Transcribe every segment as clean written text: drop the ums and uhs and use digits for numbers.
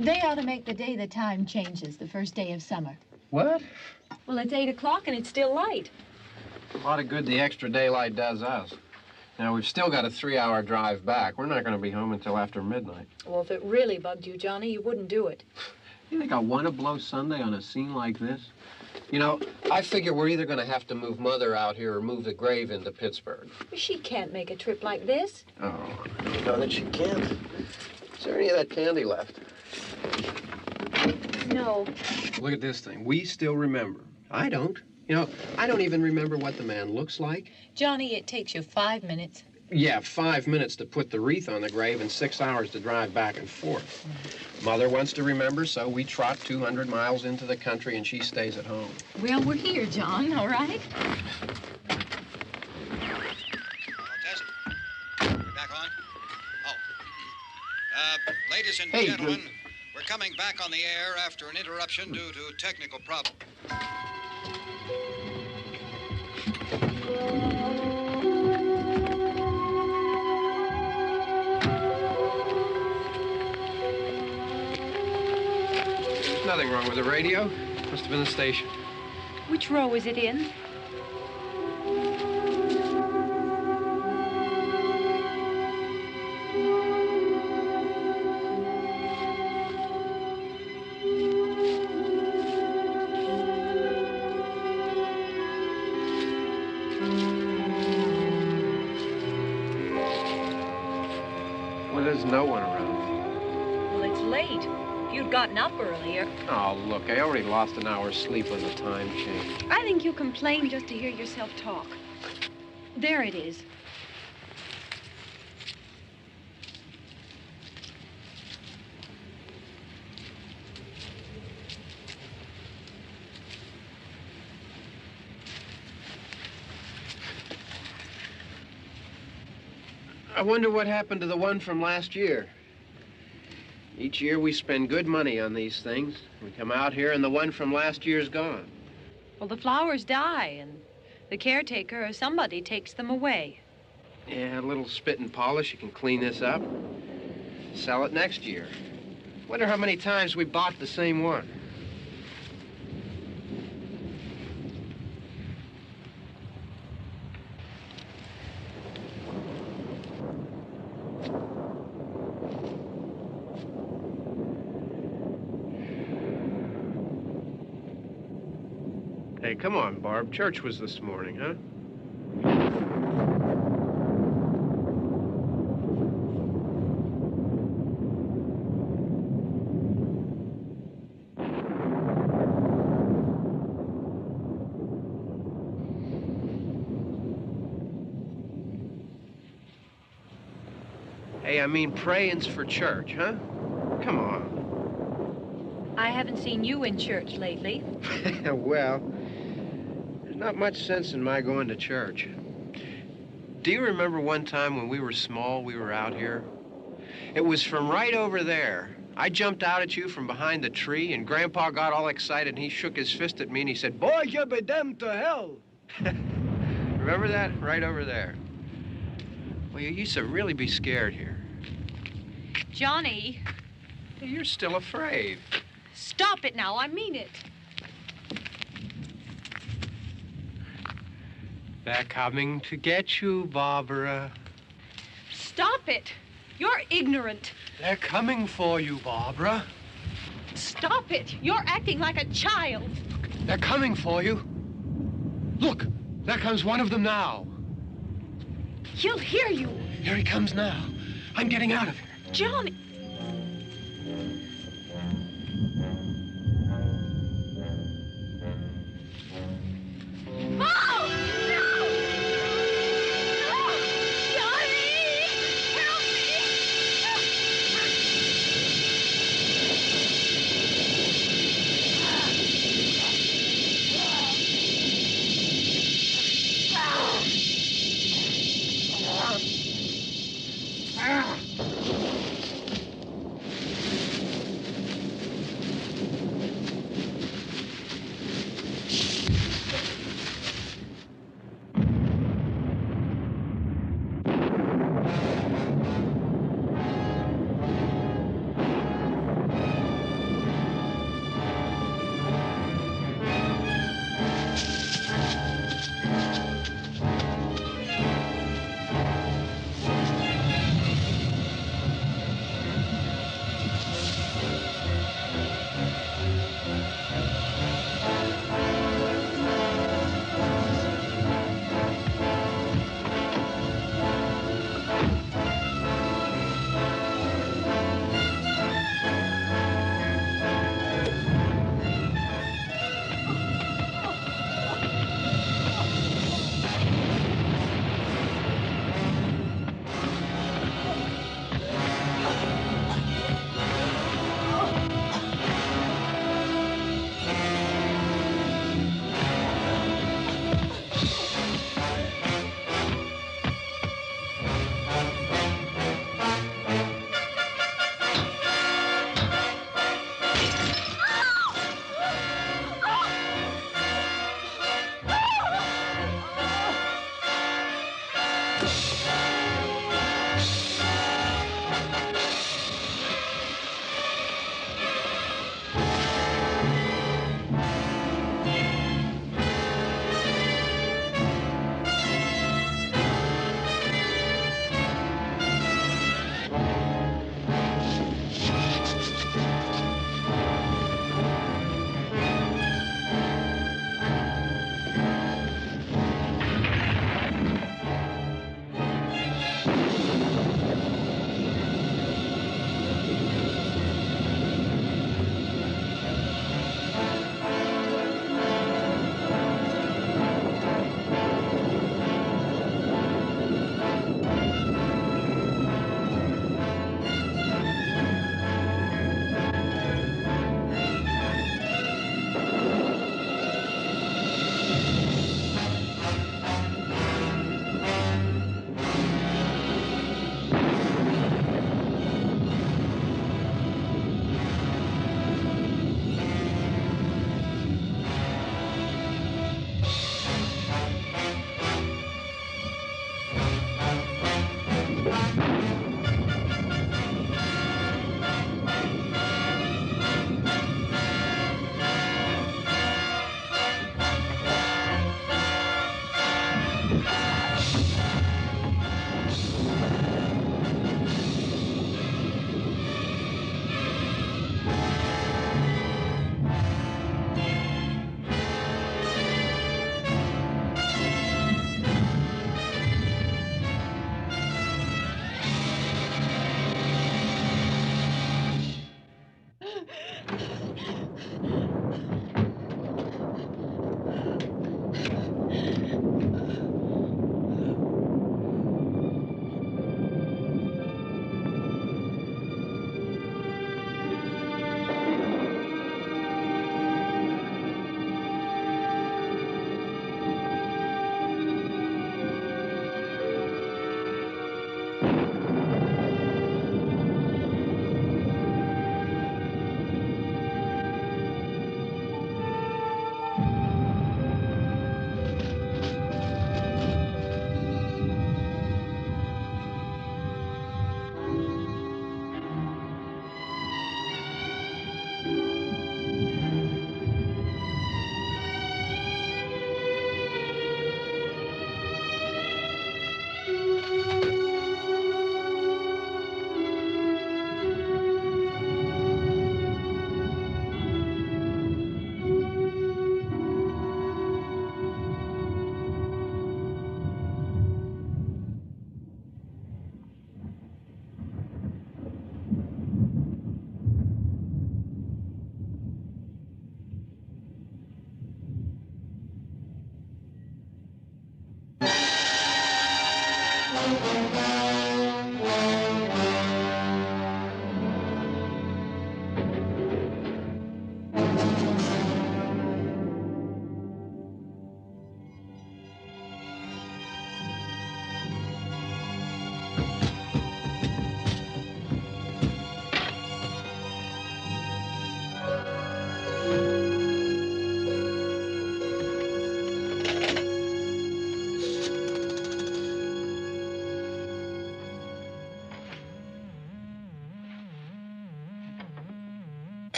They ought to make the day the time changes, the first day of summer. What? Well, it's 8 o'clock and it's still light. A lot of good the extra daylight does us. Now, we've still got a 3-hour drive back. We're not going to be home until after midnight. Well, if it really bugged you, Johnny, you wouldn't do it. You think I want to blow Sunday on a scene like this? You know, I figure we're either going to have to move Mother out here or move the grave into Pittsburgh. She can't make a trip like this. Oh, you know that she can't. Is there any of that candy left? No. Look at this thing. We still remember. I don't. You know, I don't even remember what the man looks like. Johnny, it takes you 5 minutes. Yeah, 5 minutes to put the wreath on the grave and 6 hours to drive back and forth. Mother wants to remember, so we trot 200 miles into the country and she stays at home. Well, we're here, John, all right? Test. We're back on? Oh. Ladies and gentlemen, we're coming back on the air after an interruption due to technical problem. There's nothing wrong with the radio. Must have been the station. Which row is it in? There's no one around. Well, it's late. If you'd gotten up earlier. Oh, look, I already lost an hour's sleep when the time changed. I think you complain just to hear yourself talk. There it is. I wonder what happened to the one from last year. Each year we spend good money on these things. We come out here and the one from last year's gone. Well, the flowers die and the caretaker or somebody takes them away. Yeah, a little spit and polish. You can clean this up. Sell it next year. Wonder how many times we bought the same one. Hey, come on, Barb. Church was this morning, huh? Hey, I mean, praying's for church, huh? Come on. I haven't seen you in church lately. Well, there's not much sense in my going to church. Do you remember one time when we were small, we were out here? It was from right over there. I jumped out at you from behind the tree, and Grandpa got all excited, and he shook his fist at me, and he said, "Boy, you'll be damned to hell." Remember that? Right over there. Well, you used to really be scared here. Johnny. You're still afraid. Stop it now. I mean it. They're coming to get you, Barbara. Stop it. You're ignorant. They're coming for you, Barbara. Stop it. You're acting like a child. They're coming for you. Look, there comes one of them now. He'll hear you. Here he comes now. I'm getting out of here. Johnny. Oh! No! No! Johnny! Help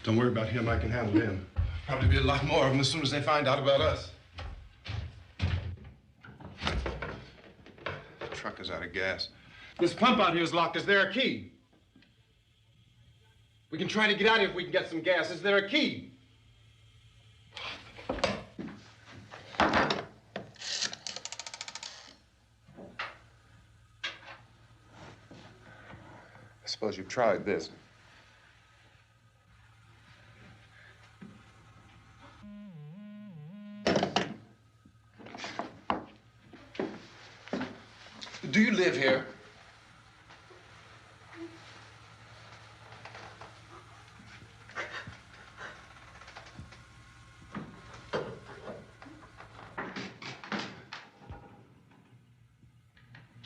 Don't worry about him. I can handle him. Probably be a lot more of them as soon as they find out about us. The truck is out of gas. This pump out here is locked. Is there a key? We can try to get out of here if we can get some gas. Is there a key? I suppose you've tried this. Do you live here?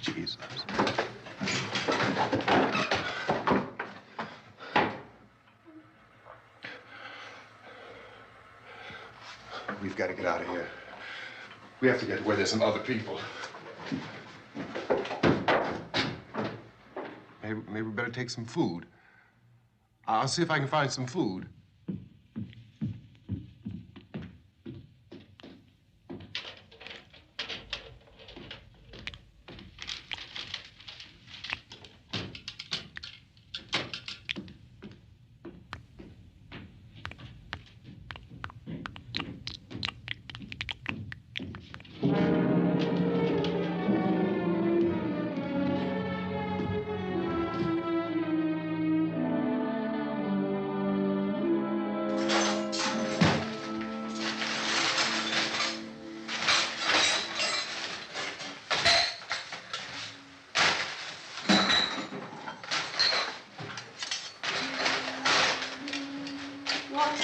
Jesus. We've got to get out of here. We have to get to where there's some other people. Maybe we better take some food. I'll see if I can find some food.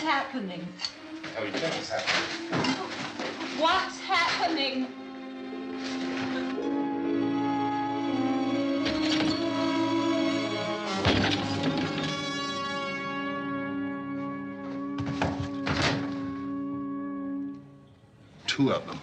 Happening? How do you think it's happening? What's happening? Two of them.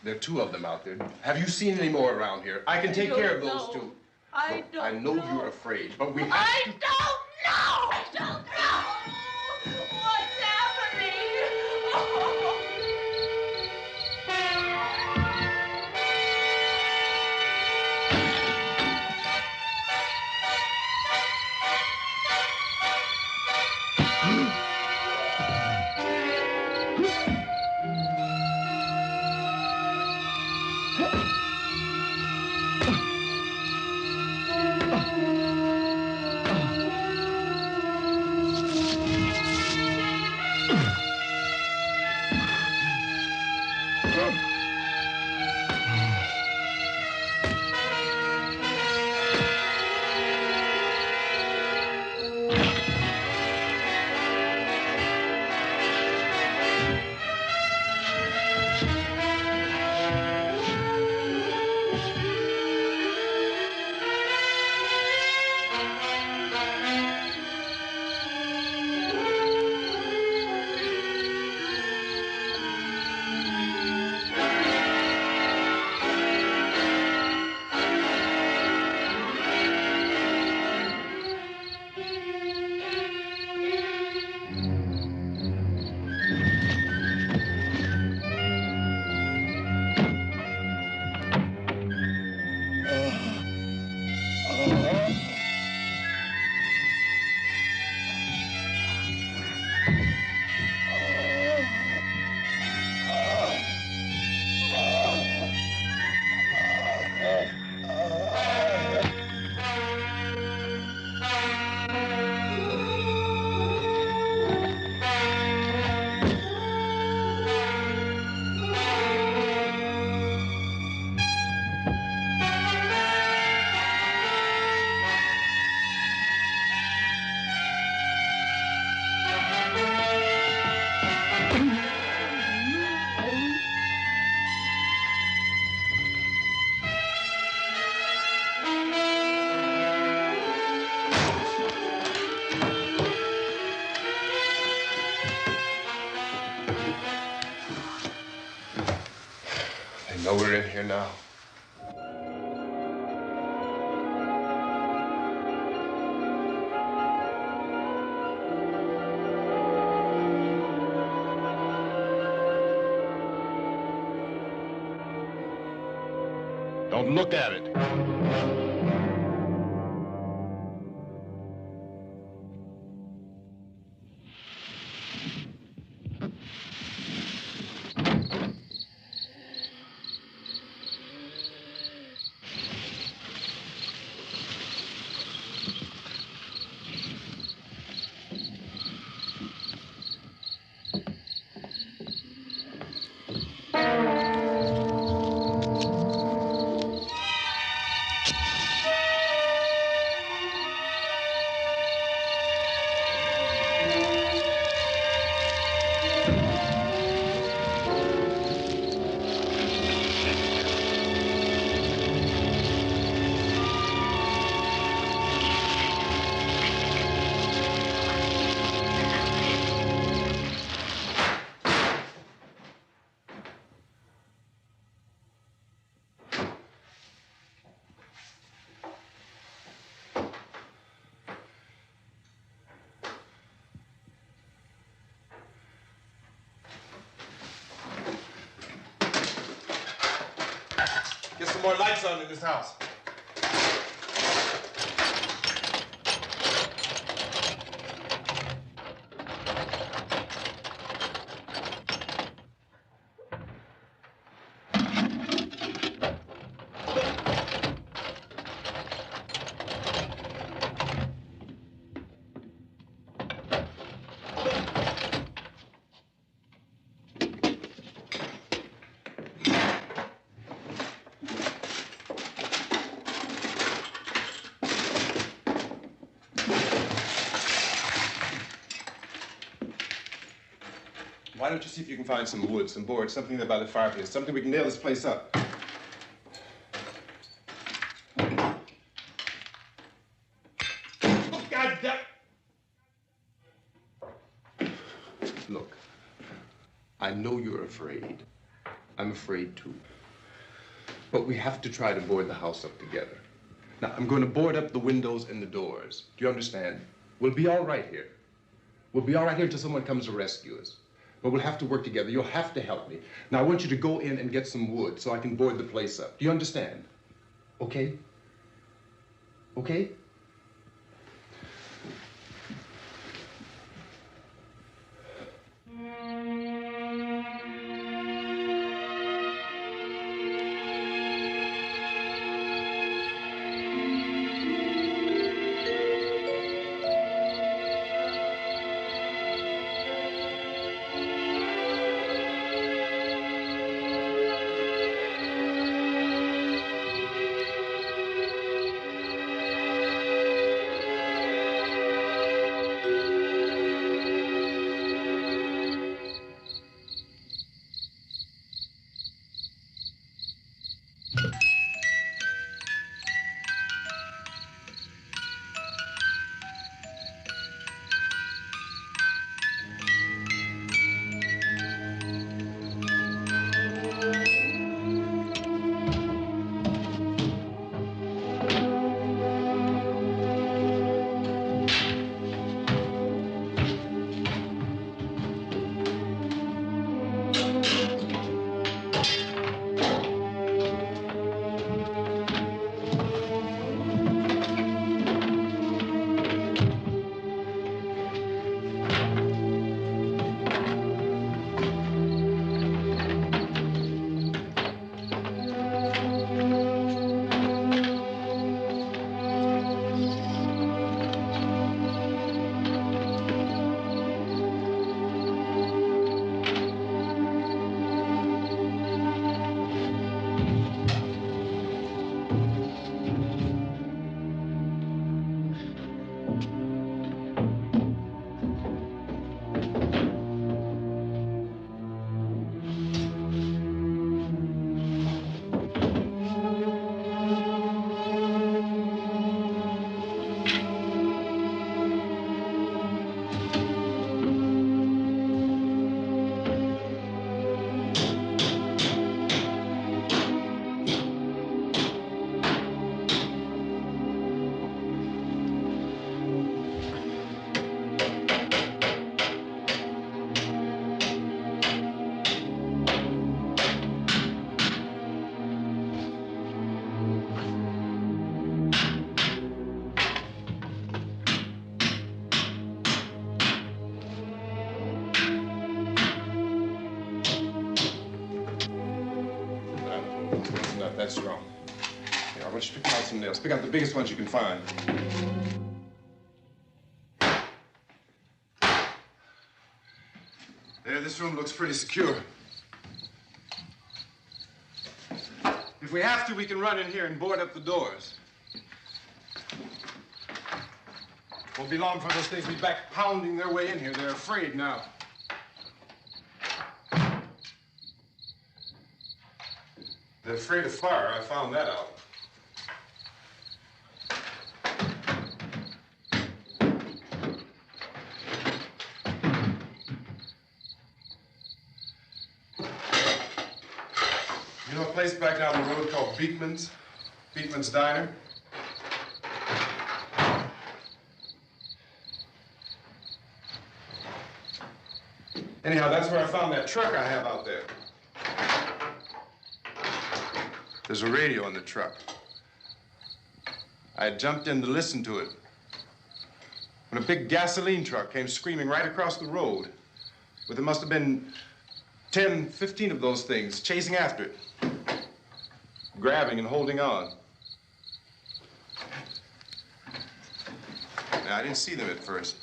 There are two of them out there. Have you seen any more around here? I can take care of those two. I know you're afraid, but we have to... I don't know! I don't know! What's happening? They know we're in here now. Don't look at it. Get some more lights on in this house. Why don't you see if you can find some wood, some boards, something there by the fireplace, something we can nail this place up. Oh, God damn! Look, I know you're afraid. I'm afraid too. But we have to try to board the house up together. Now, I'm going to board up the windows and the doors. Do you understand? We'll be all right here. We'll be all right here until someone comes to rescue us. But we'll have to work together. You'll have to help me. Now, I want you to go in and get some wood so I can board the place up. Do you understand? Okay? Okay? That's strong. Here, I want you to pick out some nails. Pick out the biggest ones you can find. There, this room looks pretty secure. If we have to, we can run in here and board up the doors. Won't be long for those things to be back pounding their way in here. They're afraid now. They're afraid of fire. I found that out. You know a place back down the road called Beekman's? Beekman's Diner? Anyhow, that's where I found that truck I have out there. There's a radio in the truck. I had jumped in to listen to it when a big gasoline truck came screaming right across the road. But there must have been 10, 15 of those things chasing after it, grabbing and holding on. Now, I didn't see them at first.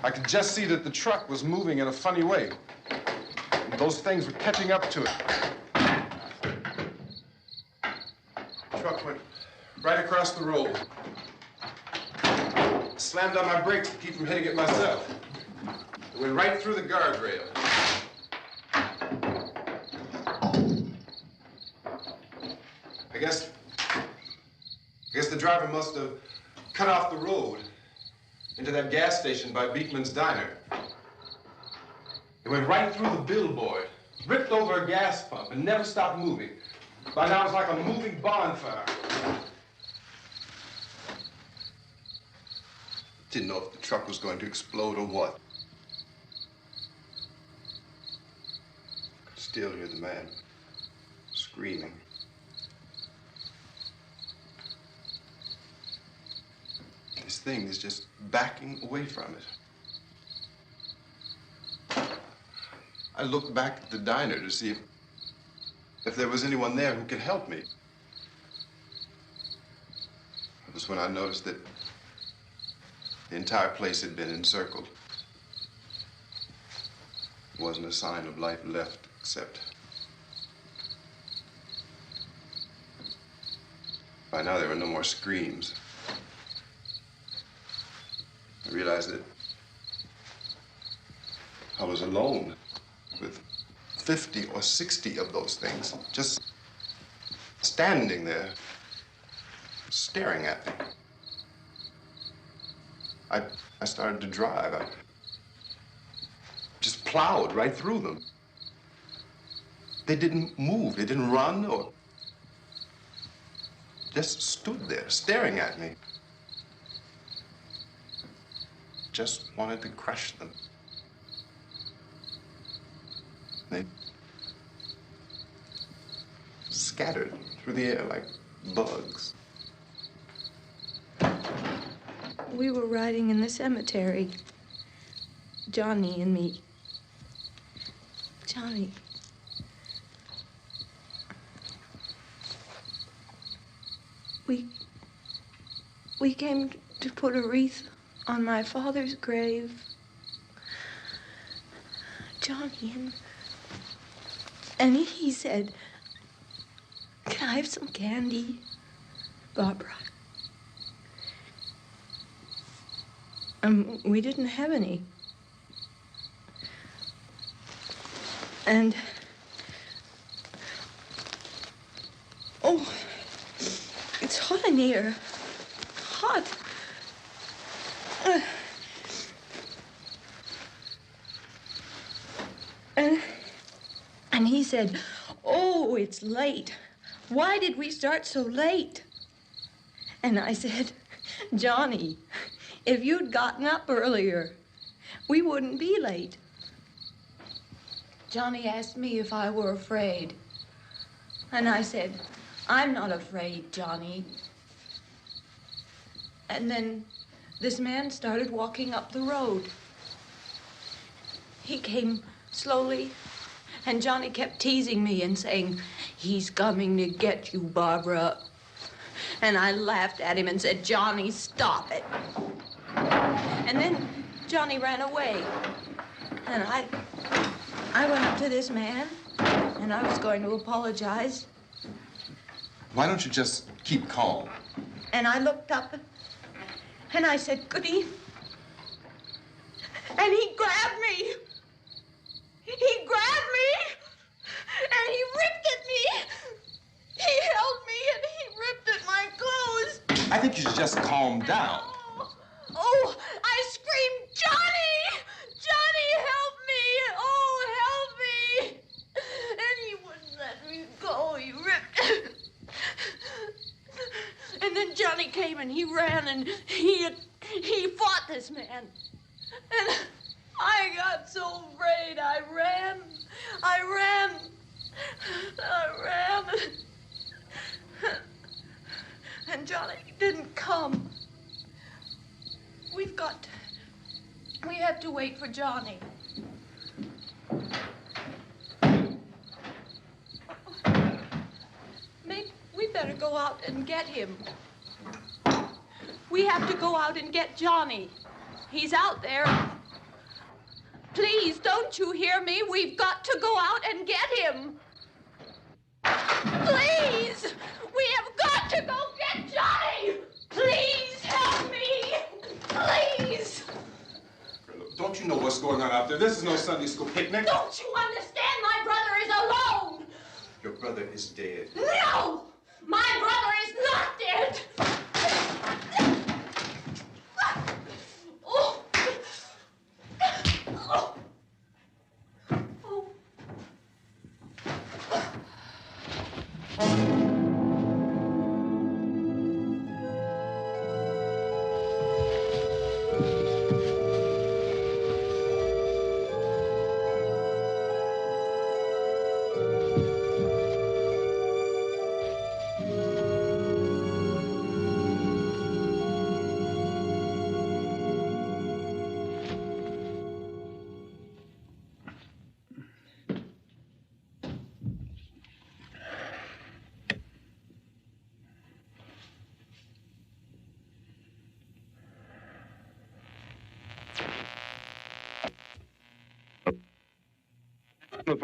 I could just see that the truck was moving in a funny way. And those things were catching up to it. The truck went right across the road. Slammed on my brakes to keep from hitting it myself. It went right through the guardrail. I guess the driver must have cut off the road into that gas station by Beekman's Diner. It went right through the billboard, ripped over a gas pump, and never stopped moving. By now, it's like a moving bonfire. Didn't know if the truck was going to explode or what. Could still hear the man screaming. This thing is just backing away from it. I looked back at the diner to see if there was anyone there who could help me. It was when I noticed that the entire place had been encircled. There wasn't a sign of life left except by now there were no more screams. I realized that I was alone with 50 or 60 of those things, just standing there, staring at me. I started to drive. I just plowed right through them. They didn't move. They didn't run or just stood there, staring at me. Just wanted to crush them. They scattered through the air like bugs. We were riding in the cemetery, Johnny and me. Johnny. We came to put a wreath on my father's grave. Johnny, and he said, "Can I have some candy, Barbara?" We didn't have any. And, oh, it's hot in here. Hot. And he said, "Oh, it's late. Why did we start so late?" And I said, "Johnny, if you'd gotten up earlier, we wouldn't be late." Johnny asked me if I were afraid. And I said, "I'm not afraid, Johnny." And then this man started walking up the road. He came slowly And Johnny kept teasing me and saying, he's coming to get you, Barbara. And I laughed at him and said, Johnny, stop it. And then Johnny ran away. And I went up to this man, and I was going to apologize. Why don't you just keep calm? And I looked up, and I said, good evening. And he grabbed me. He grabbed me, and he ripped at me. He held me, and he ripped at my clothes. I think you should just calm down. Oh, I screamed, Johnny! Johnny, help me! Oh, help me! And he wouldn't let me go. He ripped. And then Johnny came and he ran and he fought this man. And I got so afraid. I ran. And Johnny didn't come. We have to wait for Johnny. Maybe we better go out and get him. We have to go out and get Johnny. He's out there. Please, don't you hear me? We've got to go out and get him. Please! We have got to go get Johnny! Please help me! Please! Don't you know what's going on out there? This is no Sunday school picnic. Don't you understand? My brother is alone! Your brother is dead. No! My brother is not dead! Oh. Oh. Oh.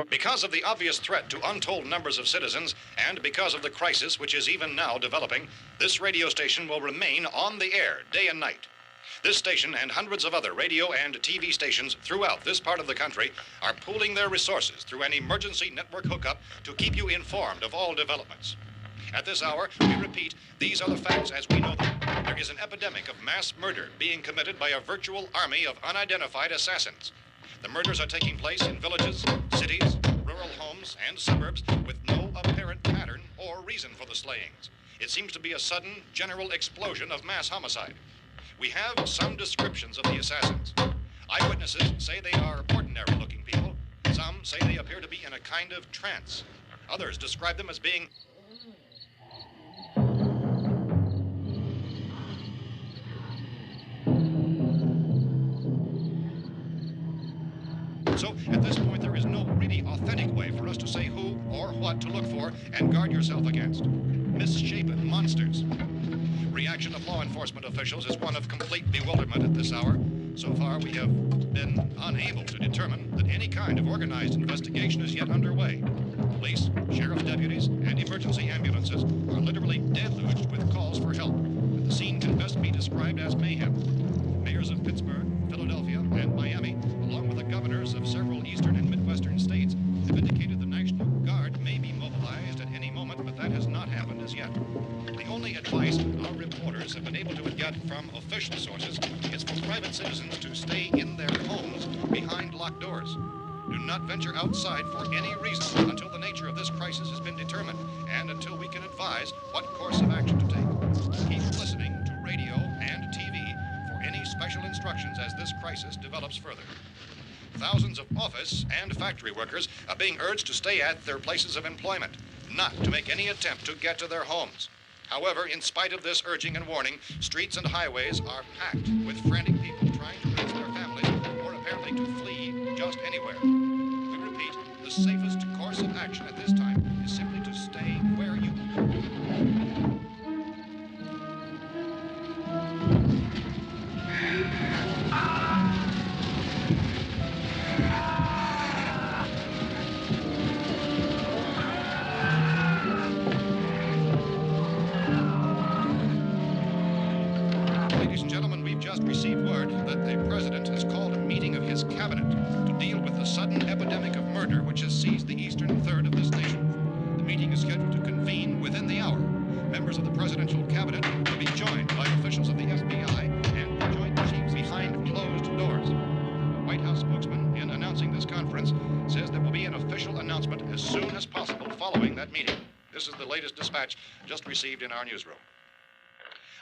Because of the obvious threat to untold numbers of citizens, and because of the crisis which is even now developing, this radio station will remain on the air day and night. This station and hundreds of other radio and TV stations throughout this part of the country are pooling their resources through an emergency network hookup to keep you informed of all developments. At this hour, we repeat, these are the facts as we know them. There is an epidemic of mass murder being committed by a virtual army of unidentified assassins. The murders are taking place in villages, cities, rural homes, and suburbs with no apparent pattern or reason for the slayings. It seems to be a sudden, general explosion of mass homicide. We have some descriptions of the assassins. Eyewitnesses say they are ordinary-looking people. Some say they appear to be in a kind of trance. Others describe them as being So, at this point, there is no really authentic way for us to say who or what to look for and guard yourself against. Misshapen monsters. Reaction of law enforcement officials is one of complete bewilderment at this hour. So far, we have been unable to determine that any kind of organized investigation is yet underway. Police, sheriff's deputies, and emergency ambulances are literally deluged with calls for help. The scene can best be described as mayhem. Mayors of Pittsburgh, Philadelphia, and Miami, along with the governors of several eastern and midwestern states, have indicated the National Guard may be mobilized at any moment, but that has not happened as yet. The only advice our reporters have been able to get from official sources is for private citizens to stay in their homes behind locked doors. Do not venture outside for any reason until the nature of this crisis has been determined and until we can advise what course of action to take. Keep listening to radio and TV for any special instructions as this crisis develops further. Thousands of office and factory workers are being urged to stay at their places of employment, not to make any attempt to get to their homes. However, in spite of this urging and warning, streets and highways are packed with frantic people trying to reach their families or apparently to flee just anywhere. We repeat, the safest course of action at this time is simply to stay where you are. Ladies and gentlemen, we've just received word that the president has called a meeting of his cabinet to deal with the sudden epidemic of murder which has seized the eastern third of this nation. The meeting is scheduled to convene within the hour. Members of the presidential cabinet will be joined by officials of the FBI and the joint chiefs behind closed doors. The White House spokesman, in announcing this conference, says there will be an official announcement as soon as possible following that meeting. This is the latest dispatch just received in our newsroom.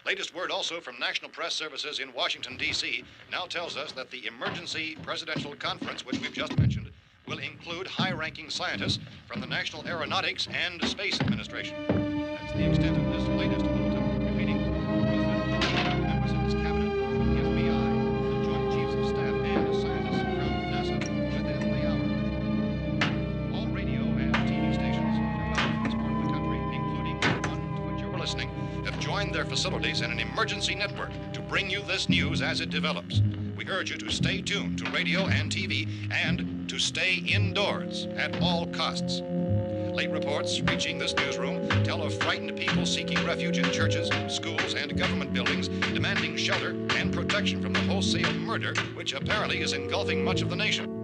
Latest word also from National Press Services in Washington, D.C. now tells us that the emergency presidential conference, which we've just mentioned, will include high-ranking scientists from the National Aeronautics and Space Administration. That's the extent of this latest bulletin, repeating President, members of his cabinet, the FBI, the Joint Chiefs of Staff, and scientists from NASA within the hour. All radio and TV stations throughout this part of the country, including the one to which you're listening, have joined their facilities in an emergency network to bring you this news as it develops. We urge you to stay tuned to radio and TV and to stay indoors at all costs. Late reports reaching this newsroom tell of frightened people seeking refuge in churches, schools, and government buildings, demanding shelter and protection from the wholesale murder which apparently is engulfing much of the nation.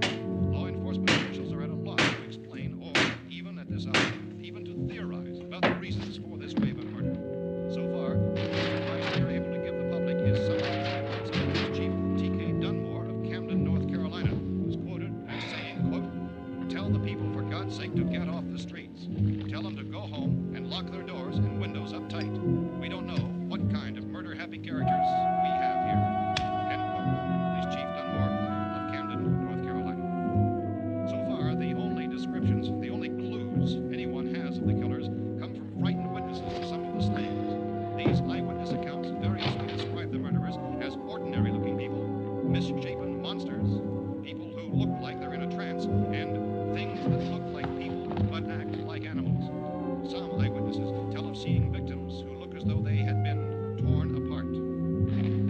Law enforcement officials are at a loss to explain or, even at this hour, even to theorize about the reasons for this wave of murder. So far, the advice we are able to give the public is summary of Police Chief T.K. Dunmore of Camden, North Carolina, who's quoted as saying, quote, "Tell the people for God's sake to get off the streets. Tell them to go home and lock their doors and windows up tight. We don't know what kind of murder-happy characters we have here." End quote. Police Chief Dunmore of Camden, North Carolina. So far, the only descriptions, the only clues anyone has of the killers come from frightened witnesses of some of the slayings. These eyewitness accounts variously describe the murderers as ordinary-looking people, misshapen monsters, people who look like they're in a trance, and things that look like people but act like animals. Some eyewitnesses tell of seeing victims who look as though they had been torn apart.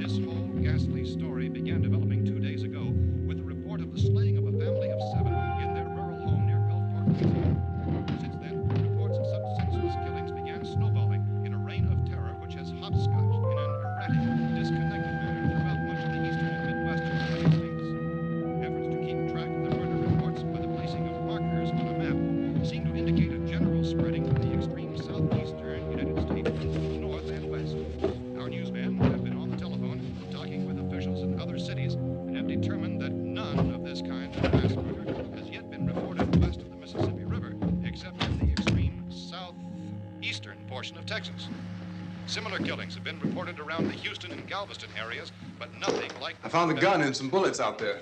This whole ghastly story began developing 2 days ago with the report of the slaying of a family of 7 in their rural home near Gulfport, Louisiana. Since then, reports of such senseless killings began snowballing in a reign of terror which has hopscotched in an erratic, disconnected manner throughout much of the eastern and midwestern United States. Efforts to keep track of the murder reports by the placing of markers on a map seem to indicate a general spreading from the extreme southeastern United States to the north and west. Our newsmen have been on the telephone talking with officials in other cities and have determined that none of this kind of mass murder has yet been reported west of the Mississippi River, except in the extreme southeastern portion of Texas. Similar killings have been reported around the Houston and Galveston areas, but nothing like I found the gun and some bullets out there.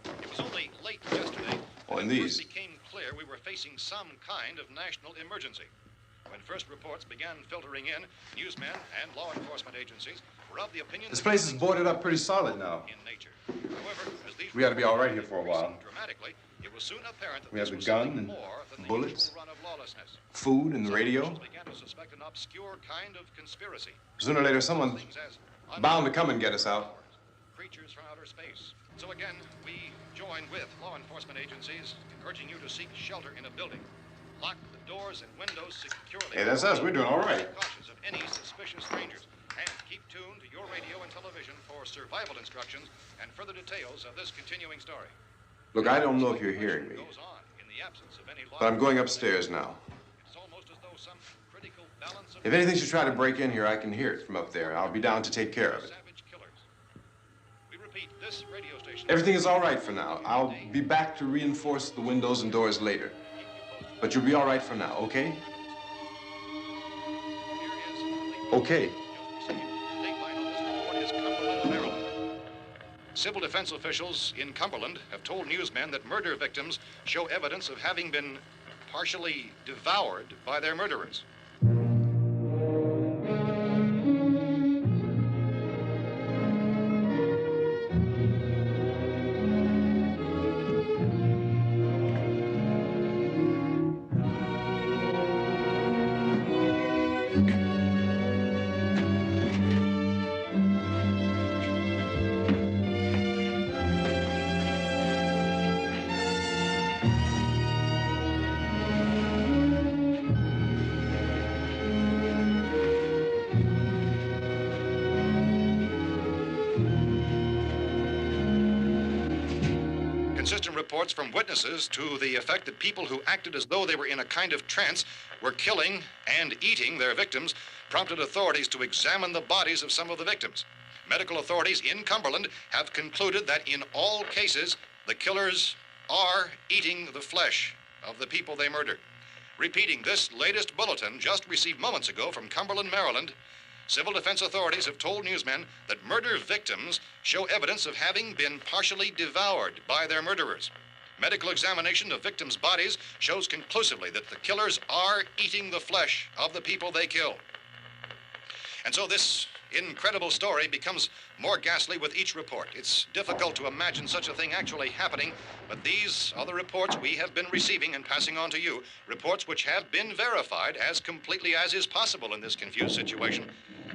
It was only late yesterday Oh, when and it these. first became clear we were facing some kind of national emergency. When first reports began filtering in, newsmen and law enforcement agencies were of the opinion This that place is things boarded were up pretty solid now. in nature. However, as these We ought to be all right reports here for a while. increased dramatically, it was soon apparent that We have this the was gun something and more than the bullets, usual run of lawlessness. Food and the Some radio. officials began to suspect an obscure kind of conspiracy. Sooner or later, someone's Things as bound to come and get us out. creatures from outer space. So again, we join with law enforcement agencies, urging you to seek shelter in a building. Lock the doors and windows securely. Hey, that's us. We're doing all right. Cautious of any suspicious strangers. And keep tuned to your radio and television for survival instructions and further details of this continuing story. Look, I don't know if you're hearing me, Goes on in the absence of any law but I'm going upstairs now. It's almost as though some critical balance of If anything should try to break in here, I can hear it from up there. I'll be down to take care of it. savage killers. We repeat, this radio station. Everything is all right for now. I'll be back to reinforce the windows and doors later. But you'll be all right for now, okay? Okay. Civil defense officials in Cumberland have told newsmen that murder victims show evidence of having been partially devoured by their murderers. Consistent reports from witnesses to the effect that people who acted as though they were in a kind of trance were killing and eating their victims prompted authorities to examine the bodies of some of the victims. Medical authorities in Cumberland have concluded that in all cases, the killers are eating the flesh of the people they murdered. Repeating this latest bulletin just received moments ago from Cumberland, Maryland, civil defense authorities have told newsmen that murder victims show evidence of having been partially devoured by their murderers. Medical examination of victims' bodies shows conclusively that the killers are eating the flesh of the people they kill. And so this incredible story becomes more ghastly with each report. It's difficult to imagine such a thing actually happening, but these are the reports we have been receiving and passing on to you, reports which have been verified as completely as is possible in this confused situation.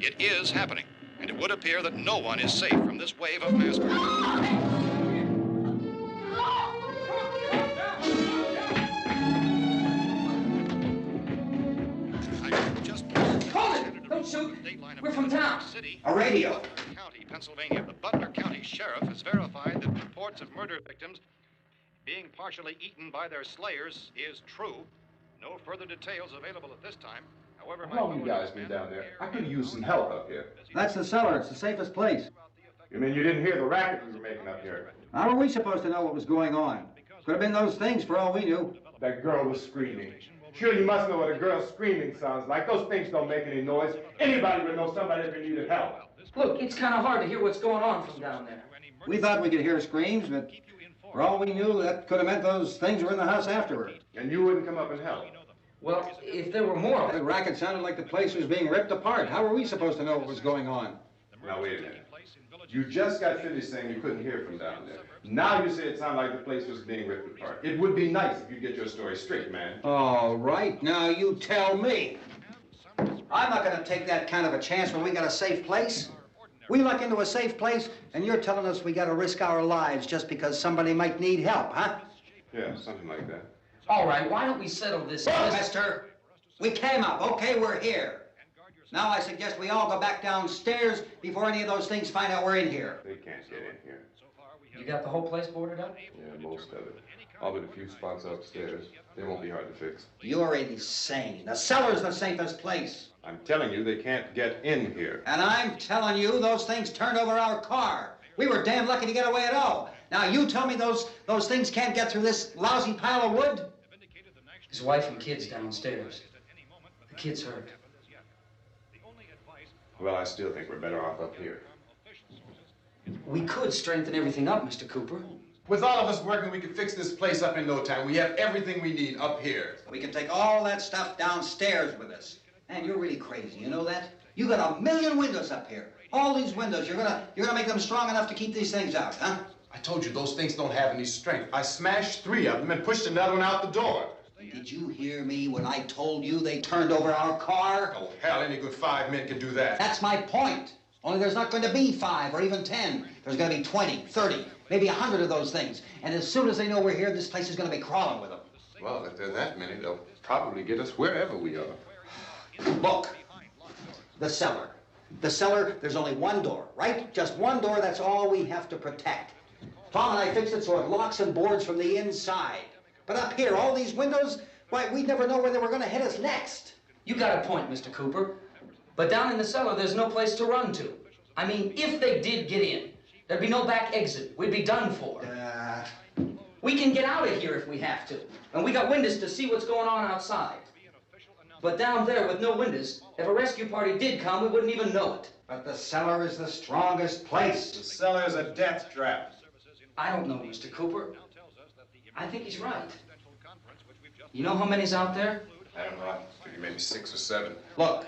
It is happening, and it would appear that no one is safe from this wave of mass murder. Don't shoot. We're from town. A radio. County, Pennsylvania. The Butler County Sheriff has verified that reports of murder victims being partially eaten by their slayers is true. No further details available at this time. However, how long you guys been down there? I could use some help up here. That's the cellar. It's the safest place. You mean you didn't hear the racket we were making up here? How are we supposed to know what was going on? Could have been those things for all we knew. That girl was screaming. Sure, you must know what a girl screaming sounds like. Those things don't make any noise. Anybody would know somebody ever needed help. Look, it's kind of hard to hear what's going on from down there. We thought we could hear screams, but for all we knew, that could have meant those things were in the house afterward. And you wouldn't come up and help? Well, if there were more... The racket sounded like the place was being ripped apart. How were we supposed to know what was going on? Now, wait a minute. You just got finished saying you couldn't hear from down there. Now you say it sounded like the place was being ripped apart. It would be nice if you get your story straight, man. All right, now you tell me. I'm not going to take that kind of a chance when we got a safe place. We luck into a safe place, and you're telling us we got to risk our lives just because somebody might need help, huh? Yeah, something like that. All right, why don't we settle this? Look, mister, we came up. Okay, we're here. Now I suggest we all go back downstairs before any of those things find out we're in here. They can't get in here. You got the whole place boarded up? Yeah, most of it. All but a few spots upstairs. They won't be hard to fix. You're insane. The cellar's the safest place. I'm telling you, they can't get in here. And I'm telling you, those things turned over our car. We were damn lucky to get away at all. Now you tell me those things can't get through this lousy pile of wood? His wife and kids downstairs. The kid's hurt. Well, I still think we're better off up here. We could strengthen everything up, Mr. Cooper. With all of us working, we can fix this place up in no time. We have everything we need up here. We can take all that stuff downstairs with us. Man, you're really crazy, you know that? You got 1 million windows up here. All these windows, you're gonna make them strong enough to keep these things out, huh? I told you, those things don't have any strength. I smashed 3 of them and pushed another one out the door. Did you hear me when I told you they turned over our car? Oh, hell, any good 5 men can do that. That's my point. Only there's not going to be 5 or even 10. There's going to be 20, 30, maybe 100 of those things. And as soon as they know we're here, this place is going to be crawling with them. Well, if there are that many, they'll probably get us wherever we are. Look, the cellar. The cellar, there's only one door, right? Just one door, that's all we have to protect. Tom and I fixed it so it locks and boards from the inside. But up here, all these windows, why, we'd never know where they were going to hit us next. You got a point, Mr. Cooper. But down in the cellar, there's no place to run to. I mean, if they did get in, there'd be no back exit. We'd be done for. We can get out of here if we have to. And we got windows to see what's going on outside. But down there with no windows, if a rescue party did come, we wouldn't even know it. But the cellar is the strongest place. The cellar is a death trap. I don't know, Mr. Cooper. I think he's right. You know how many's out there? I don't know. I figure maybe 6 or 7. Look,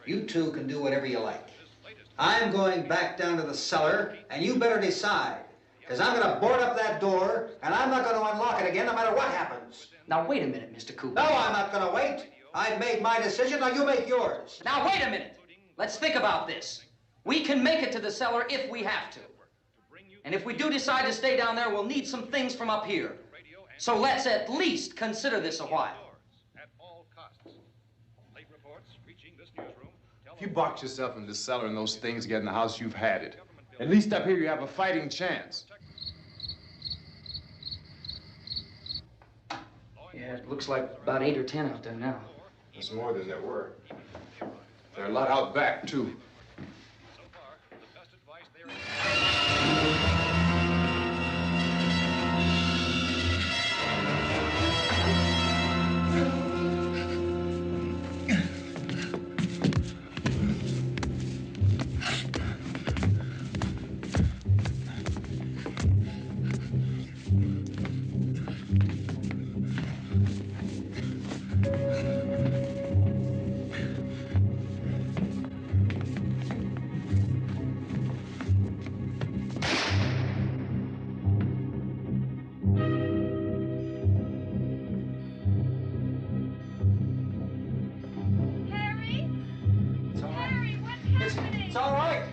you two can do whatever you like. I'm going back down to the cellar, and you better decide. Because I'm going to board up that door, and I'm not going to unlock it again no matter what happens. Now, wait a minute, Mr. Cooper. No, I'm not going to wait. I've made my decision, now you make yours. Now, wait a minute. Let's think about this. We can make it to the cellar if we have to. And if we do decide to stay down there, we'll need some things from up here. So let's at least consider this a while. If you box yourself in the cellar and those things get in the house, you've had it. At least up here you have a fighting chance. Yeah, it looks like about 8 or 10 out there now. There's more than there were. There are a lot out back, too. It's all right.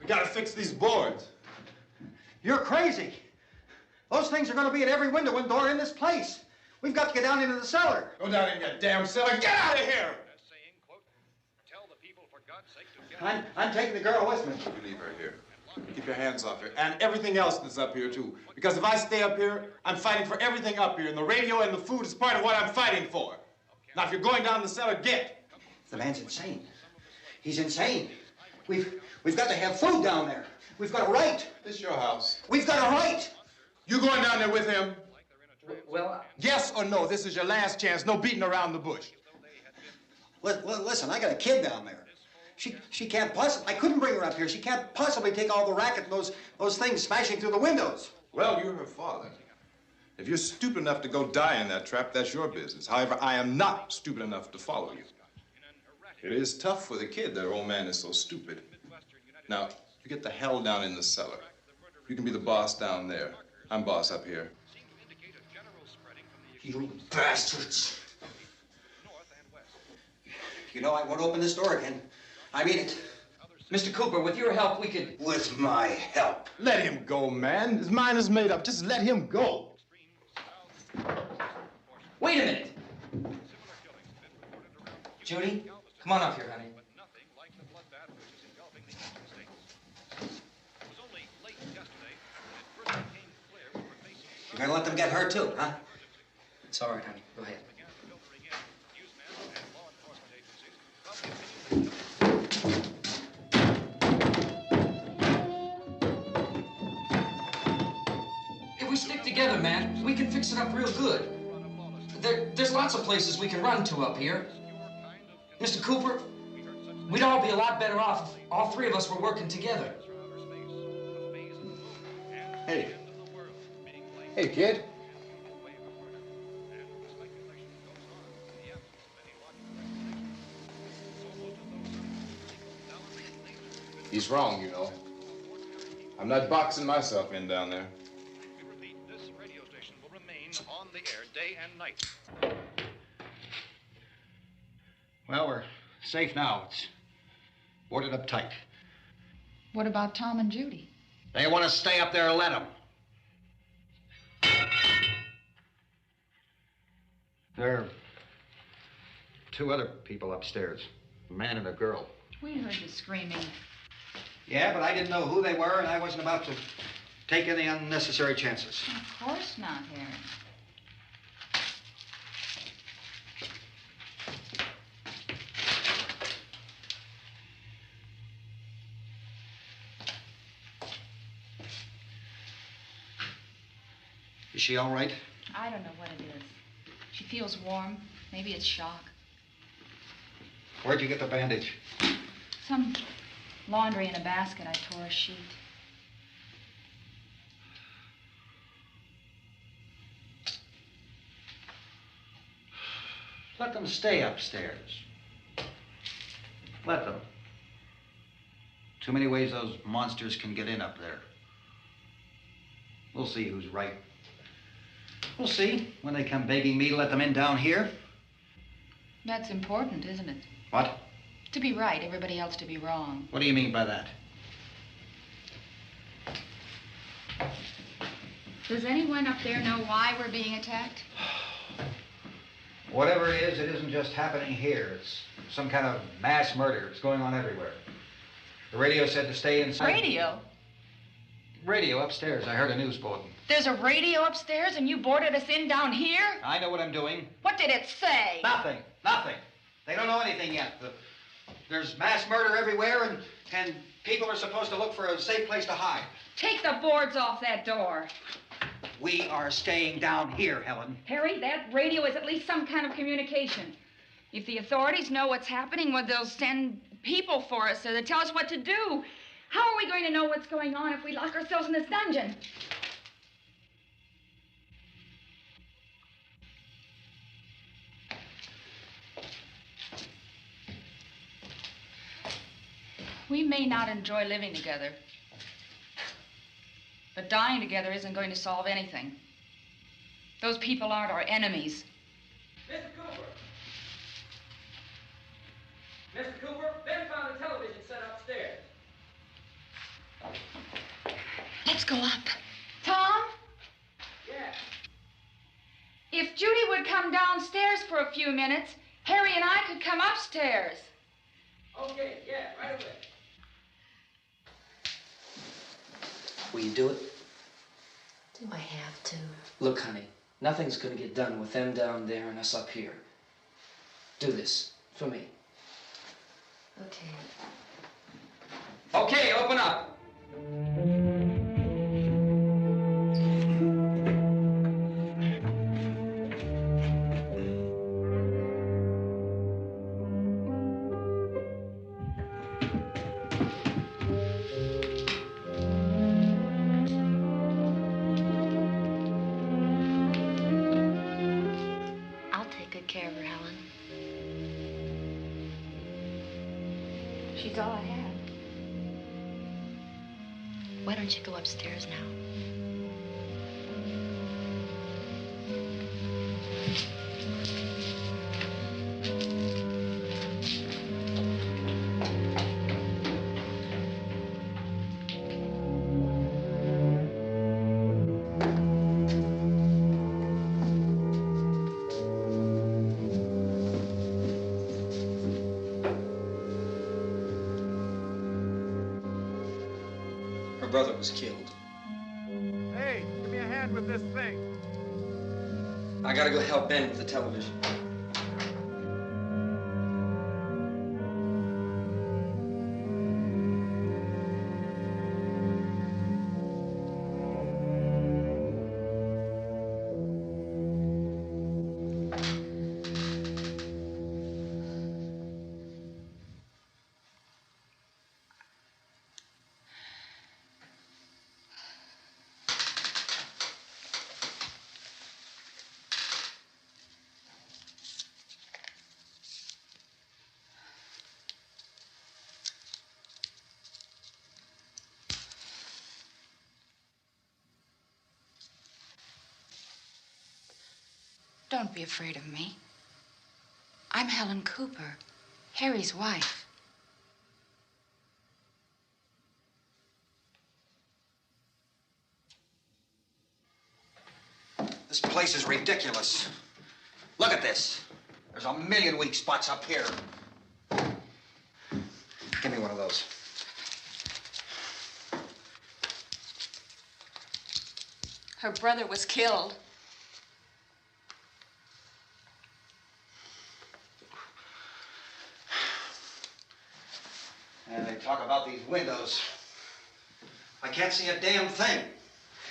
We gotta fix these boards. You're crazy. Those things are going to be at every window and door in this place. We've got to get down into the cellar. Go down in your damn cellar. Get out of here! I'm taking the girl with me. You leave her here. Keep your hands off her. And everything else that's up here, too. Because if I stay up here, I'm fighting for everything up here. And the radio and the food is part of what I'm fighting for. Now, if you're going down the cellar, get. The man's insane. He's insane. We've got to have food down there. We've got a right. This is your house. We've got a right. You going down there with him? Well, Yes or no? This is your last chance. No beating around the bush. Listen, I got a kid down there. She can't possibly, I couldn't bring her up here. She can't possibly take all the racket and those things smashing through the windows. Well, you're her father. If you're stupid enough to go die in that trap, that's your business. However, I am not stupid enough to follow you. It is tough for the kid that her old man is so stupid. Now, you get the hell down in the cellar. You can be the boss down there. I'm boss up here. You bastards. You know, I won't open this door again. I mean it. Mr. Cooper, with your help, we could... With my help. Let him go, man. His mind is made up. Just let him go. Wait a minute. Judy, come on up here, honey. You're gonna let them get hurt too, huh? It's all right, honey. Go ahead. If we stick together, man, we can fix it up real good. There's lots of places we can run to up here. Mr. Cooper, we'd all be a lot better off if all three of us were working together. Hey. Hey, kid. He's wrong, you know. I'm not boxing myself in down there. We repeat, this radio station will remain on the air day and night. Well, we're safe now. It's boarded up tight. What about Tom and Judy? They want to stay up there, let them. There are two other people upstairs, a man and a girl. We heard the screaming. Yeah, but I didn't know who they were, and I wasn't about to take any unnecessary chances. Of course not, Harry. Is she all right? I don't know what it is. She feels warm. Maybe it's shock. Where'd you get the bandage? Some laundry in a basket. I tore a sheet. Let them stay upstairs. Let them. Too many ways those monsters can get in up there. We'll see who's right. We'll see when they come begging me to let them in down here. That's important, isn't it? What? To be right, everybody else to be wrong. What do you mean by that? Does anyone up there know why we're being attacked? Whatever it isn't just happening here. It's some kind of mass murder. It's going on everywhere. The radio said to stay inside. Radio? Radio upstairs. I heard a news bulletin. There's a radio upstairs and you boarded us in down here? I know what I'm doing. What did it say? Nothing. Nothing. They don't know anything yet. There's mass murder everywhere, and people are supposed to look for a safe place to hide. Take the boards off that door. We are staying down here, Helen. Harry, that radio is at least some kind of communication. If the authorities know what's happening, well, they'll send people for us, so they'll tell us what to do. How are we going to know what's going on if we lock ourselves in this dungeon? We may not enjoy living together, but dying together isn't going to solve anything. Those people aren't our enemies. Mr. Cooper! Mr. Cooper, Ben found the television set upstairs. Let's go up. Tom? Yeah. If Judy would come downstairs for a few minutes, Harry and I could come upstairs. Okay, yeah, right away. Will you do it? Do I have to? Look, honey, nothing's gonna get done with them down there and us up here. Do this for me. Okay. Okay, open up. She's all I have. Why don't you go upstairs now? Brother was killed. Hey, give me a hand with this thing. I gotta go help Ben with the television. Don't be afraid of me. I'm Helen Cooper, Harry's wife. This place is ridiculous. Look at this. There's a million weak spots up here. of those. Her brother was killed. And they talk about these windows. I can't see a damn thing.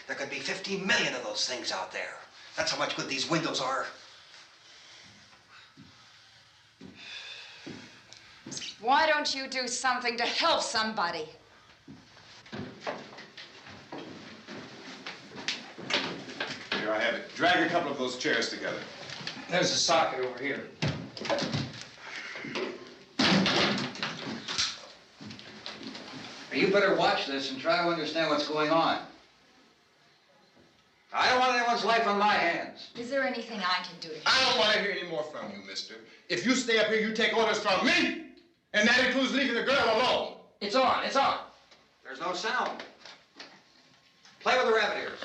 There could be 15 million of those things out there. That's how much good these windows are. Why don't you do something to help somebody? Here, I have it. Drag a couple of those chairs together. There's a socket over here. You better watch this and try to understand what's going on. I don't want anyone's life on my hands. Is there anything I can do to help? I don't want to hear any more from you, mister. If you stay up here, you take orders from me. And that includes leaving the girl alone. It's on, it's on. There's no sound. Play with the rabbit ears.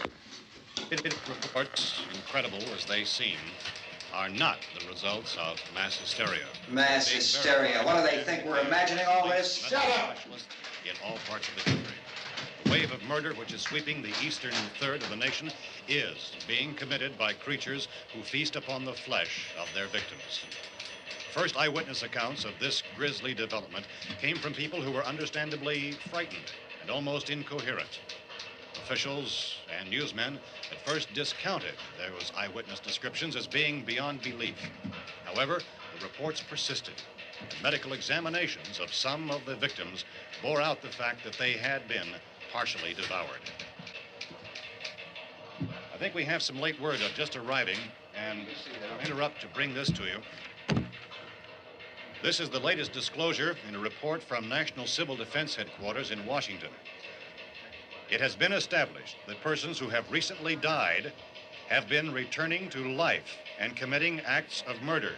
Reports, incredible as they seem, are not the results of mass hysteria. Mass hysteria. What do they think? We're imagining all this? Shut up! In all parts of the country. The wave of murder which is sweeping the eastern third of the nation is being committed by creatures who feast upon the flesh of their victims. First eyewitness accounts of this grisly development came from people who were understandably frightened and almost incoherent. Officials and newsmen at first discounted those eyewitness descriptions as being beyond belief. However, the reports persisted. And medical examinations of some of the victims bore out the fact that they had been partially devoured. I think we have some late word just arriving, and I'll interrupt to bring this to you. This is the latest disclosure in a report from National Civil Defense Headquarters in Washington. It has been established that persons who have recently died have been returning to life and committing acts of murder.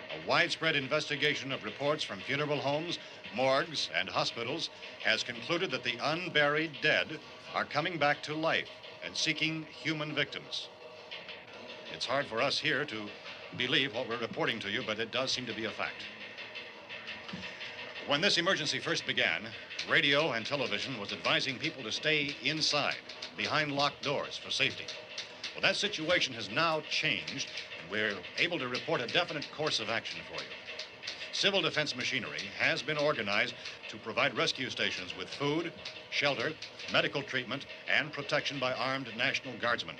A widespread investigation of reports from funeral homes, morgues, and hospitals has concluded that the unburied dead are coming back to life and seeking human victims. It's hard for us here to believe what we're reporting to you, but it does seem to be a fact. When this emergency first began, radio and television was advising people to stay inside, behind locked doors for safety. Well, that situation has now changed, and we're able to report a definite course of action for you. Civil defense machinery has been organized to provide rescue stations with food, shelter, medical treatment, and protection by armed National Guardsmen.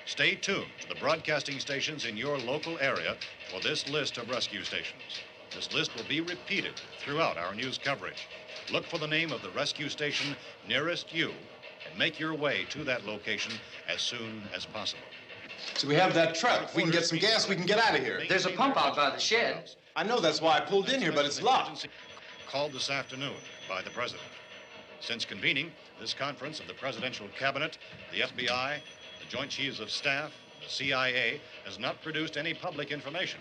Stay tuned to the broadcasting stations in your local area for this list of rescue stations. This list will be repeated throughout our news coverage. Look for the name of the rescue station nearest you and make your way to that location as soon as possible. So we have that truck. If we can get some gas, we can get out of here. There's a pump out by the shed. I know, that's why I pulled in here, but it's locked. Called this afternoon by the president. Since convening this conference of the presidential cabinet, the FBI, the Joint Chiefs of Staff, the CIA has not produced any public information.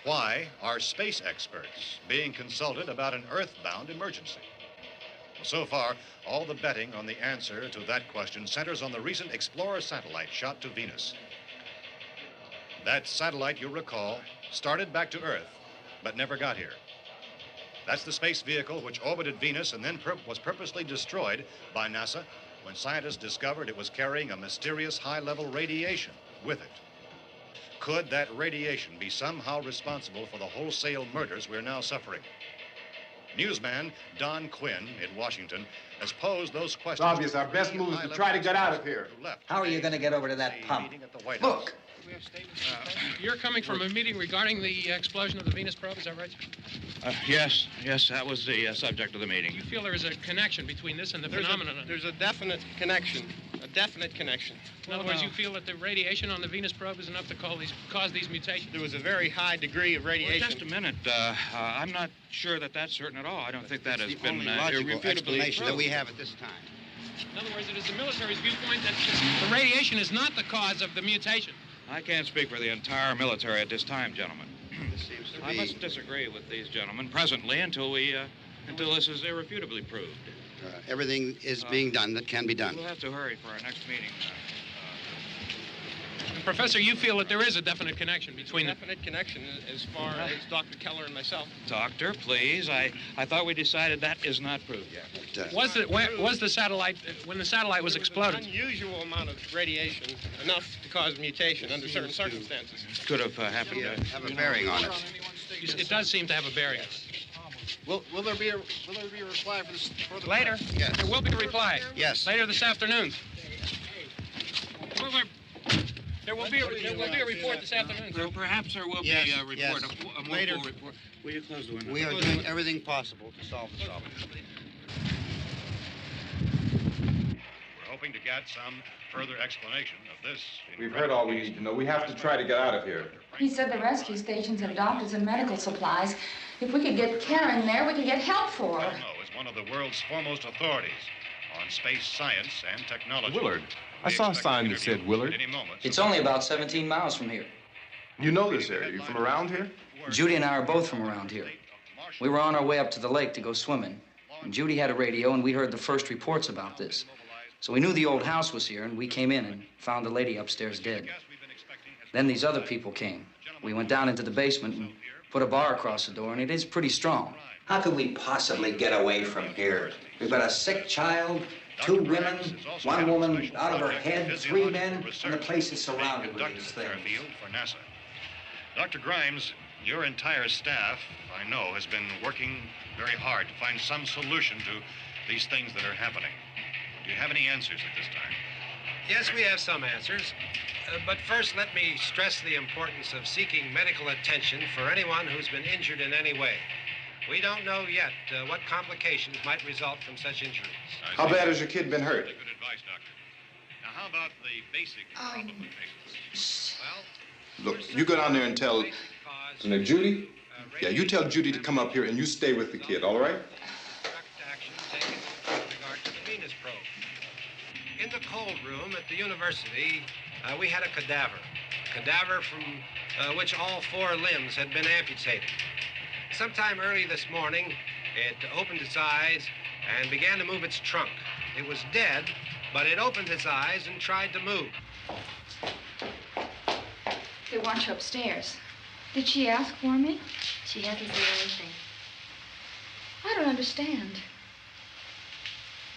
Why are space experts being consulted about an earthbound emergency? Well, so far, all the betting on the answer to that question centers on the recent Explorer satellite shot to Venus. That satellite, you'll recall, started back to Earth, but never got here. That's the space vehicle which orbited Venus and then was purposely destroyed by NASA when scientists discovered it was carrying a mysterious high-level radiation with it. Could that radiation be somehow responsible for the wholesale murders we're now suffering? Newsman Don Quinn in Washington has posed those questions. It's obvious our best move is to try to get out of here. How are you going to get over to that pump? Look! You're coming from a meeting regarding the explosion of the Venus probe, is that right? Yes, that was the subject of the meeting. You feel there is a connection between this and the phenomenon? There's a definite connection. A definite connection. In other words, you feel that the radiation on the Venus probe is enough to cause these mutations? There was a very high degree of radiation. Well, just a minute. I'm not sure that that's certain at all. I don't think that has been logical explanation that we have at this time. In other words, it is the military's viewpoint that the radiation is not the cause of the mutation. I can't speak for the entire military at this time, gentlemen. This seems to be... I must disagree with these gentlemen presently until this is irrefutably proved. Everything is being done that can be done. We'll have to hurry for our next meeting. Professor, you feel that there is a definite connection between a definite connection as far as Dr. Keller and myself. Doctor, please. I thought we decided that is not proved yet. Was the satellite, when the satellite was exploded? An unusual amount of radiation, enough to cause mutation under certain circumstances. Could have happened. Have a bearing on it. It does seem to have a bearing. Will there be a reply for this? Later? Yes. There will be a reply. Yes. Later this afternoon. There will be a report this afternoon. Perhaps there will be a report. Yes. A Later. full report. Will you close the window? We are doing everything possible to solve the problem. We're hoping to get some further explanation of this. We've heard all we need to know. We have to try to get out of here. He said the rescue stations have doctors and medical supplies. If we could get Kyra in there, we could get help for her. Ono is one of the world's foremost authorities on space science and technology. Willard. I saw a sign that said Willard. It's only about 17 miles from here. You know this area. You from around here? Judy and I are both from around here. We were on our way up to the lake to go swimming, and Judy had a radio, and we heard the first reports about this. So we knew the old house was here, and we came in and found the lady upstairs dead. Then these other people came. We went down into the basement and put a bar across the door, and it is pretty strong. How could we possibly get away from here? We've got a sick child, 2 women, 1 woman out of her head, 3 men, and the place is surrounded with these things. For NASA. Dr. Grimes, your entire staff, I know, has been working very hard to find some solution to these things that are happening. Do you have any answers at this time? Yes, we have some answers. But first, let me stress the importance of seeking medical attention for anyone who's been injured in any way. We don't know yet what complications might result from such injuries. How bad has your kid been hurt? Good advice, Doctor. Now, how about the basic problem of patients? Well, Look, you go down there and tell... Now, Judy? Yeah, you tell Judy to come up here and you stay with the kid, all right? Action taken with regard to the Venus probe. In the cold room at the university, we had a cadaver from which all 4 limbs had been amputated. Sometime early this morning, it opened its eyes and began to move its trunk. It was dead, but it opened its eyes and tried to move. They want you upstairs. Did she ask for me? She hasn't said anything. I don't understand.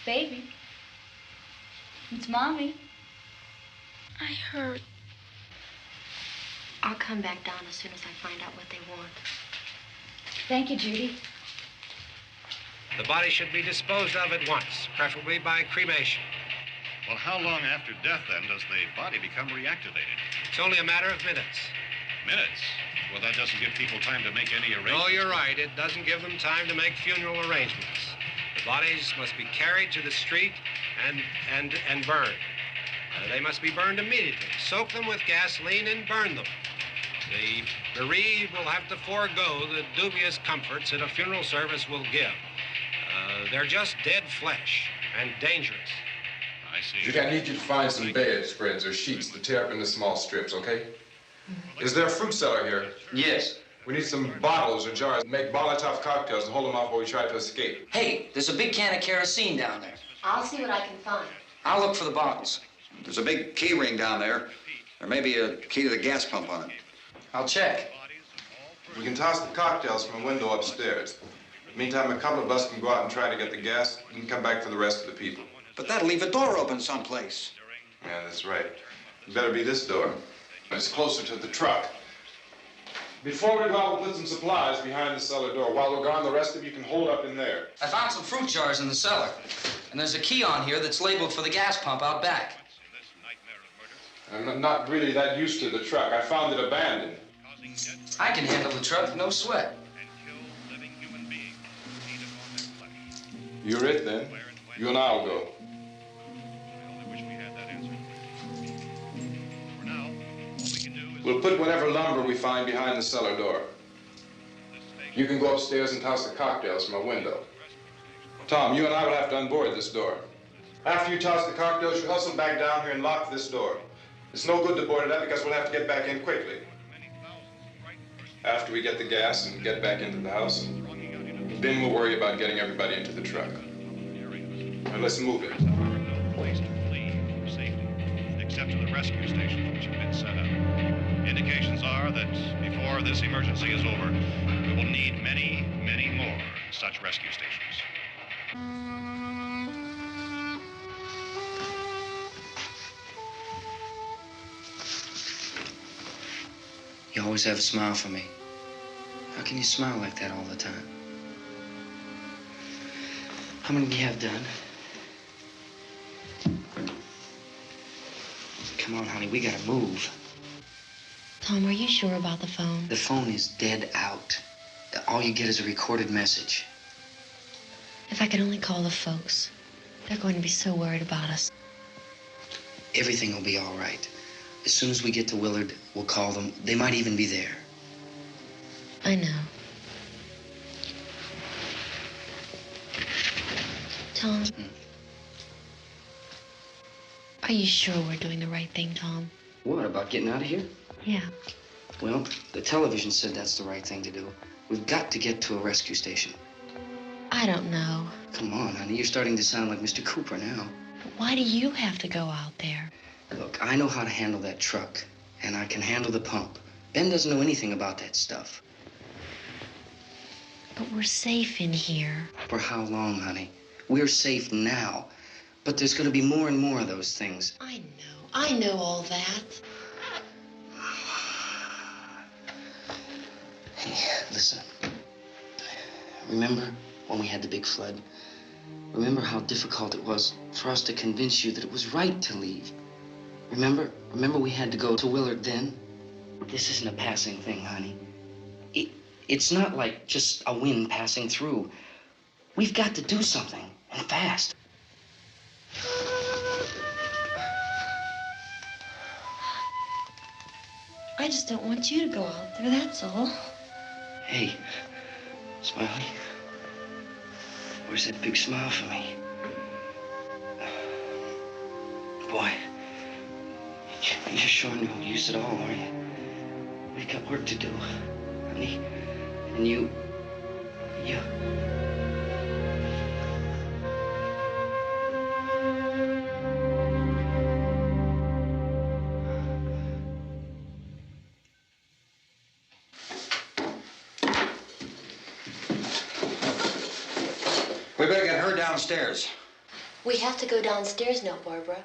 Baby. It's Mommy. I heard. I'll come back down as soon as I find out what they want. Thank you, Judy. The body should be disposed of at once, preferably by cremation. well, how long after death, then, does the body become reactivated? It's only a matter of minutes. Minutes? Well, that doesn't give people time to make any arrangements. No, you're right. It doesn't give them time to make funeral arrangements. The bodies must be carried to the street and burned. They must be burned immediately. Soak them with gasoline and burn them. The bereaved will have to forego the dubious comforts that a funeral service will give. They're just dead flesh and dangerous. I see. Judy, I need you to find some bedspreads or sheets to tear up into small strips, okay? Is there a fruit cellar here? Yes. We need some bottles or jars to make Molotov cocktails and hold them off while we try to escape. Hey, there's a big can of kerosene down there. I'll see what I can find. I'll look for the bottles. There's a big key ring down there. There may be a key to the gas pump on it. I'll check. We can toss the cocktails from a window upstairs. Meantime, a couple of us can go out and try to get the gas and come back for the rest of the people. But that'll leave a door open someplace. Yeah, that's right. It better be this door. It's closer to the truck. Before we go out, we'll put some supplies behind the cellar door. While we're gone, the rest of you can hold up in there. I found some fruit jars in the cellar. And there's a key on here that's labeled for the gas pump out back. I'm not really that used to the truck. I found it abandoned. I can handle the truck, no sweat. You're it, then. You and I'll go. We'll put whatever lumber we find behind the cellar door. You can go upstairs and toss the cocktails from a window. Tom, you and I will have to unboard this door. After you toss the cocktails, you hustle back down here and lock this door. It's no good to board it up because we'll have to get back in quickly. After we get the gas and get back into the house, then we'll worry about getting everybody into the truck. Now let's move it. Except to the rescue stations which have been set up. Indications are that before this emergency is over, we will need many, many more such rescue stations. You always have a smile for me. How can you smile like that all the time? How many do you have done? Come on, honey, we gotta move. Tom, are you sure about the phone? The phone is dead out. All you get is a recorded message. If I could only call the folks. They're going to be so worried about us. Everything will be all right. As soon as we get to Willard, we'll call them. They might even be there. I know. Tom, are you sure we're doing the right thing, Tom? What, about getting out of here? Yeah. Well, the television said that's the right thing to do. We've got to get to a rescue station. I don't know. Come on, honey, you're starting to sound like Mr. Cooper now. But why do you have to go out there? Look, I know how to handle that truck, and I can handle the pump. Ben doesn't know anything about that stuff. But we're safe in here. For how long, honey? We're safe now. But there's going to be more and more of those things. I know all that. Hey, listen. Remember when we had the big flood? Remember how difficult it was for us to convince you that it was right to leave? Remember we had to go to Willard then? This isn't a passing thing, honey. It's not like just a wind passing through. We've got to do something, and fast. I just don't want you to go out there, that's all. Hey, Smiley. Where's that big smile for me? Boy, you're sure no use at all, are you? We've got work to do, honey. And you... We better get her downstairs. We have to go downstairs now, Barbara.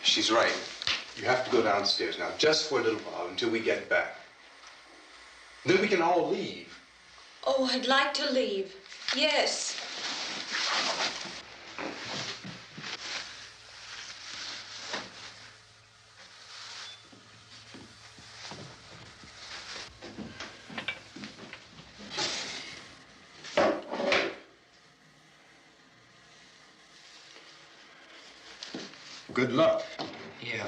She's right. You have to go downstairs now, just for a little while, until we get back. Then we can all leave. Oh, I'd like to leave. Yes. Good luck. Yeah.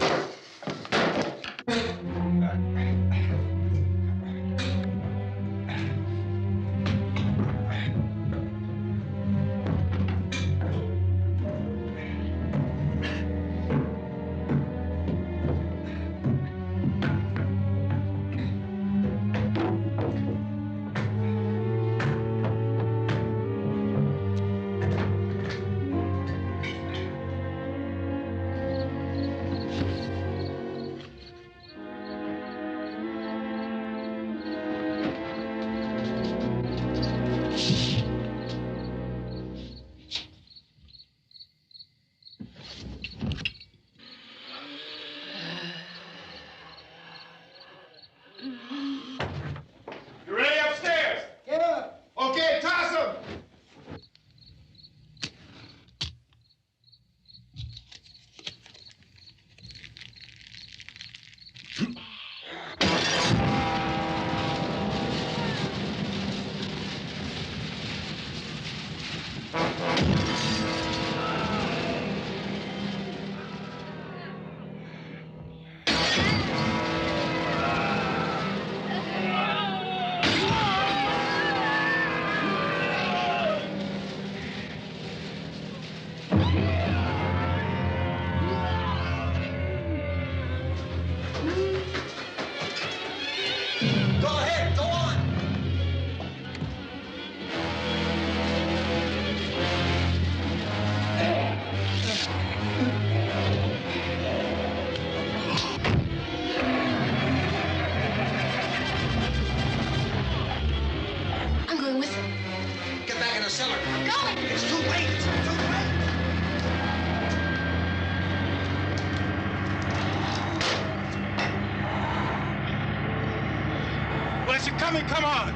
coming, come on!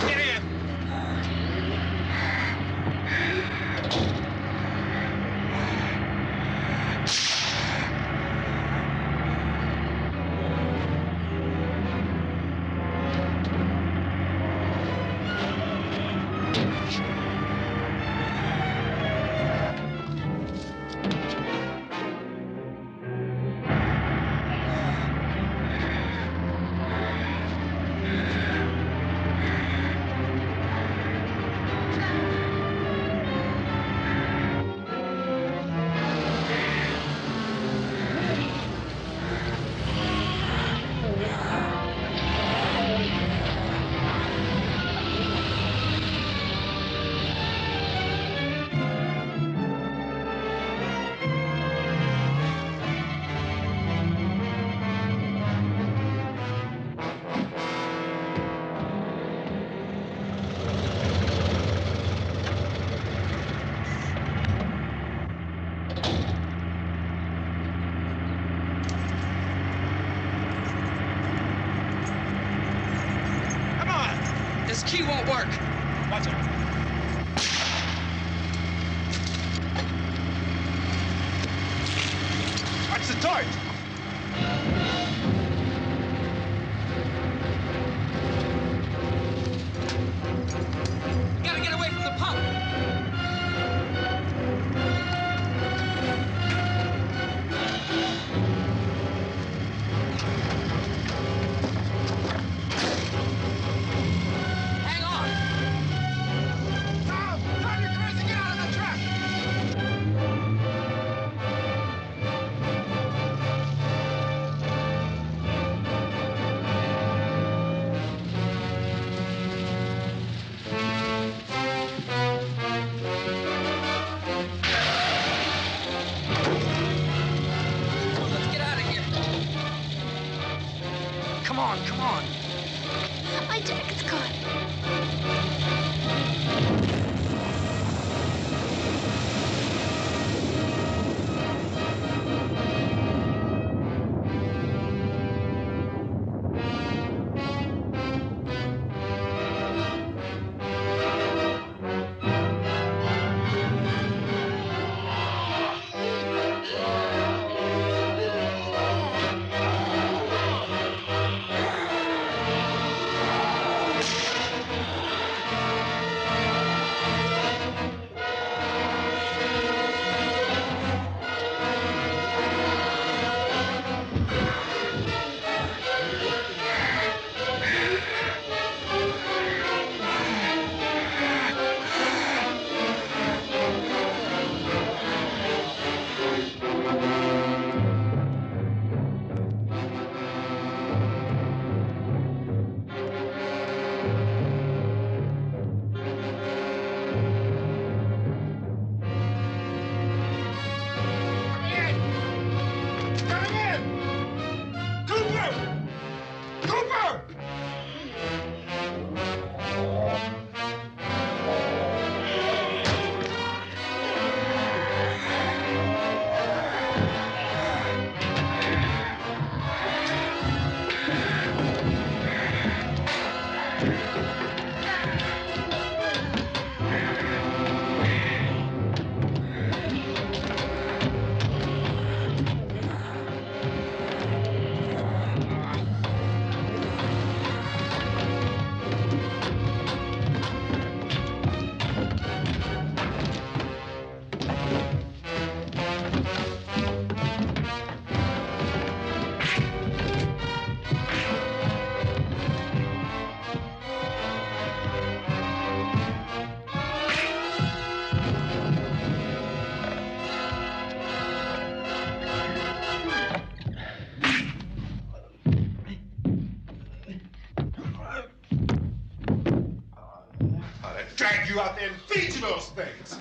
Get in! This key won't work. Watch it. Watch the torch. Gotta get away from the pump. Come on. My jacket's caught. Drag you out there and feed you those things.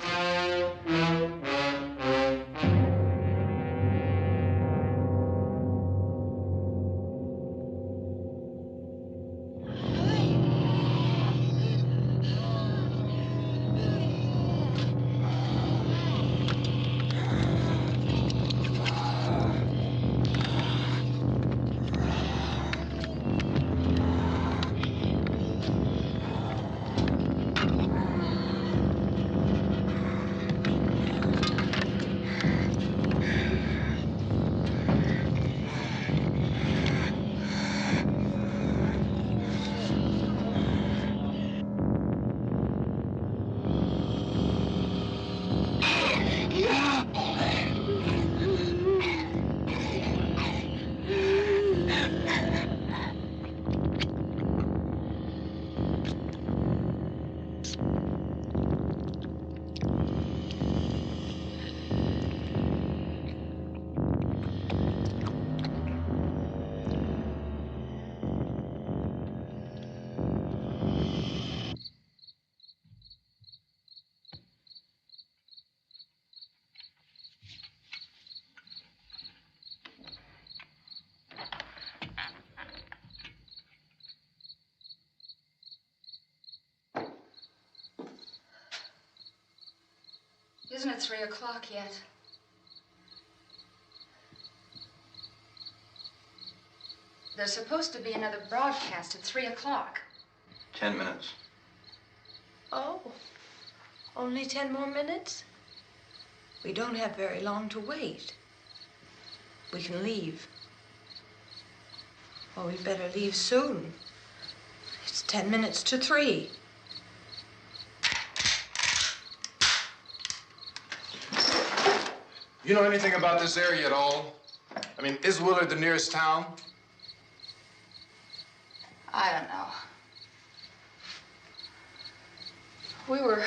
Isn't it 3 o'clock yet? There's supposed to be another broadcast at 3 o'clock. 10 minutes. Oh, only 10 more minutes? We don't have very long to wait. We can leave. Well, we'd better leave soon. It's 10 minutes to 3. You know anything about this area at all? I mean, is Willard the nearest town? I don't know. We were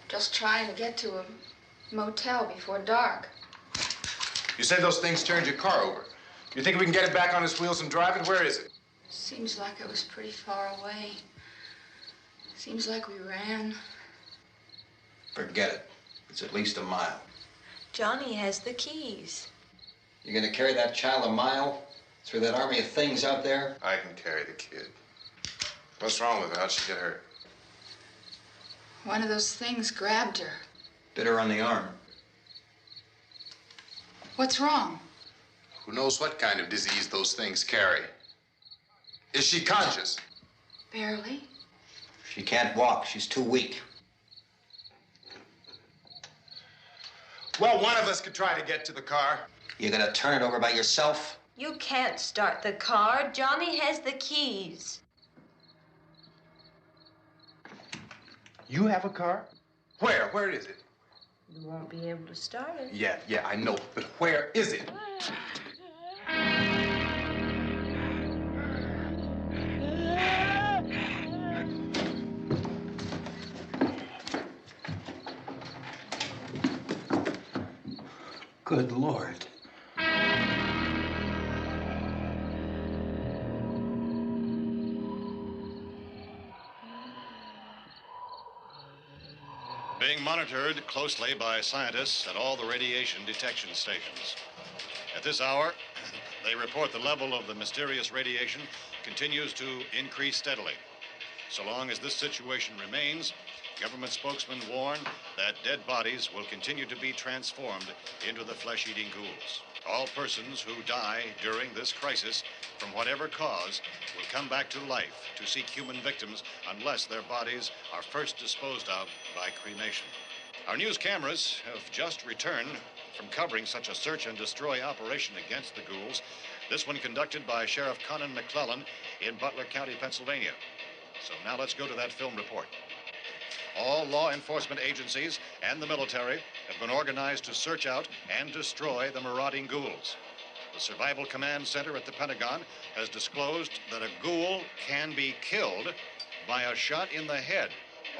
just trying to get to a motel before dark. You said those things turned your car over. You think we can get it back on its wheels and drive it? Where is it? Seems like it was pretty far away. Seems like we ran. Forget it. It's at least a mile. Johnny has the keys. You gonna carry that child a mile through that army of things out there? I can carry the kid. What's wrong with her? How'd she get hurt? One of those things grabbed her. Bit her on the arm. What's wrong? Who knows what kind of disease those things carry? Is she conscious? Barely. She can't walk. She's too weak. Well, one of us could try to get to the car. You gonna turn it over by yourself? You can't start the car. Johnny has the keys. You have a car? Where? Where is it? You won't be able to start it. Yeah, I know. But where is it? Good Lord. Being monitored closely by scientists at all the radiation detection stations. At this hour, they report the level of the mysterious radiation continues to increase steadily. So long as this situation remains, government spokesmen warn that dead bodies will continue to be transformed into the flesh-eating ghouls. All persons who die during this crisis, from whatever cause, will come back to life to seek human victims unless their bodies are first disposed of by cremation. Our news cameras have just returned from covering such a search and destroy operation against the ghouls, this one conducted by Sheriff Conan McClellan in Butler County, Pennsylvania. So now let's go to that film report. All law enforcement agencies and the military have been organized to search out and destroy the marauding ghouls. The Survival Command Center at the Pentagon has disclosed that a ghoul can be killed by a shot in the head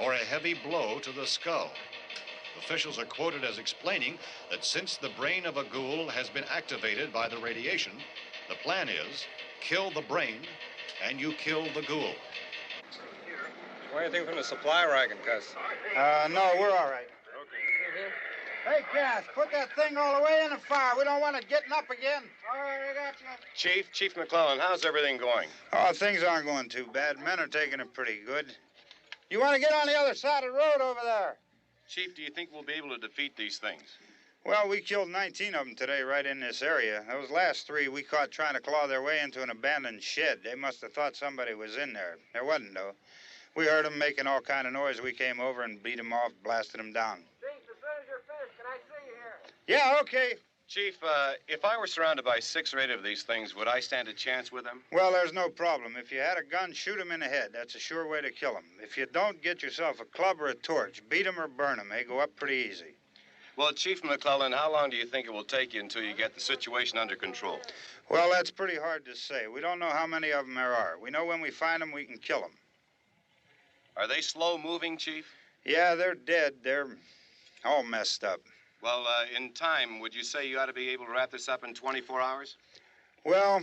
or a heavy blow to the skull. Officials are quoted as explaining that since the brain of a ghoul has been activated by the radiation, the plan is kill the brain and you kill the ghoul. Anything from the supply wagon, Cuz? No, we're all right. Okay. Hey, Cass, put that thing all the way in the fire. We don't want it getting up again. All right, I got you. Chief McClellan, how's everything going? Oh, things aren't going too bad. Men are taking it pretty good. You want to get on the other side of the road over there? Chief, do you think we'll be able to defeat these things? Well, we killed 19 of them today right in this area. Those last 3 we caught trying to claw their way into an abandoned shed. They must have thought somebody was in there. There wasn't, though. We heard them making all kind of noise. We came over and beat them off, blasted them down. Chief, as soon as you're finished, can I see you here? Yeah, okay. Chief, if I were surrounded by 6 or 8 of these things, would I stand a chance with them? Well, there's no problem. If you had a gun, shoot them in the head. That's a sure way to kill them. If you don't, get yourself a club or a torch. Beat them or burn them. They go up pretty easy. Well, Chief McClellan, how long do you think it will take you until you get the situation under control? Well, that's pretty hard to say. We don't know how many of them there are. We know when we find them, we can kill them. Are they slow-moving, Chief? Yeah, they're dead. They're all messed up. Well, in time, would you say you ought to be able to wrap this up in 24 hours? Well,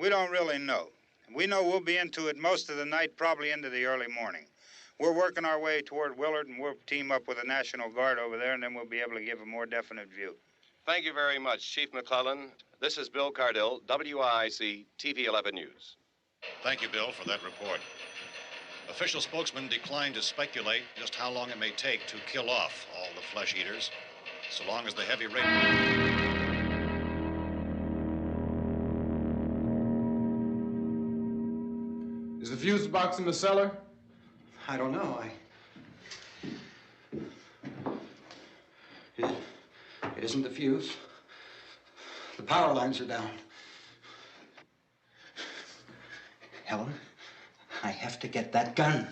we don't really know. We know we'll be into it most of the night, probably into the early morning. We're working our way toward Willard, and we'll team up with the National Guard over there, and then we'll be able to give a more definite view. Thank you very much, Chief McClellan. This is Bill Cardille, WIC TV 11 News. Thank you, Bill, for that report. Official spokesman declined to speculate just how long it may take to kill off all the flesh eaters, so long as the heavy rain... Is the fuse box in the cellar? I don't know. It isn't the fuse. The power lines are down. Helen, I have to get that gun.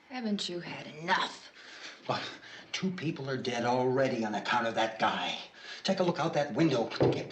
Haven't you had enough? Look, 2 people are dead already on account of that guy. Take a look out that window. Get...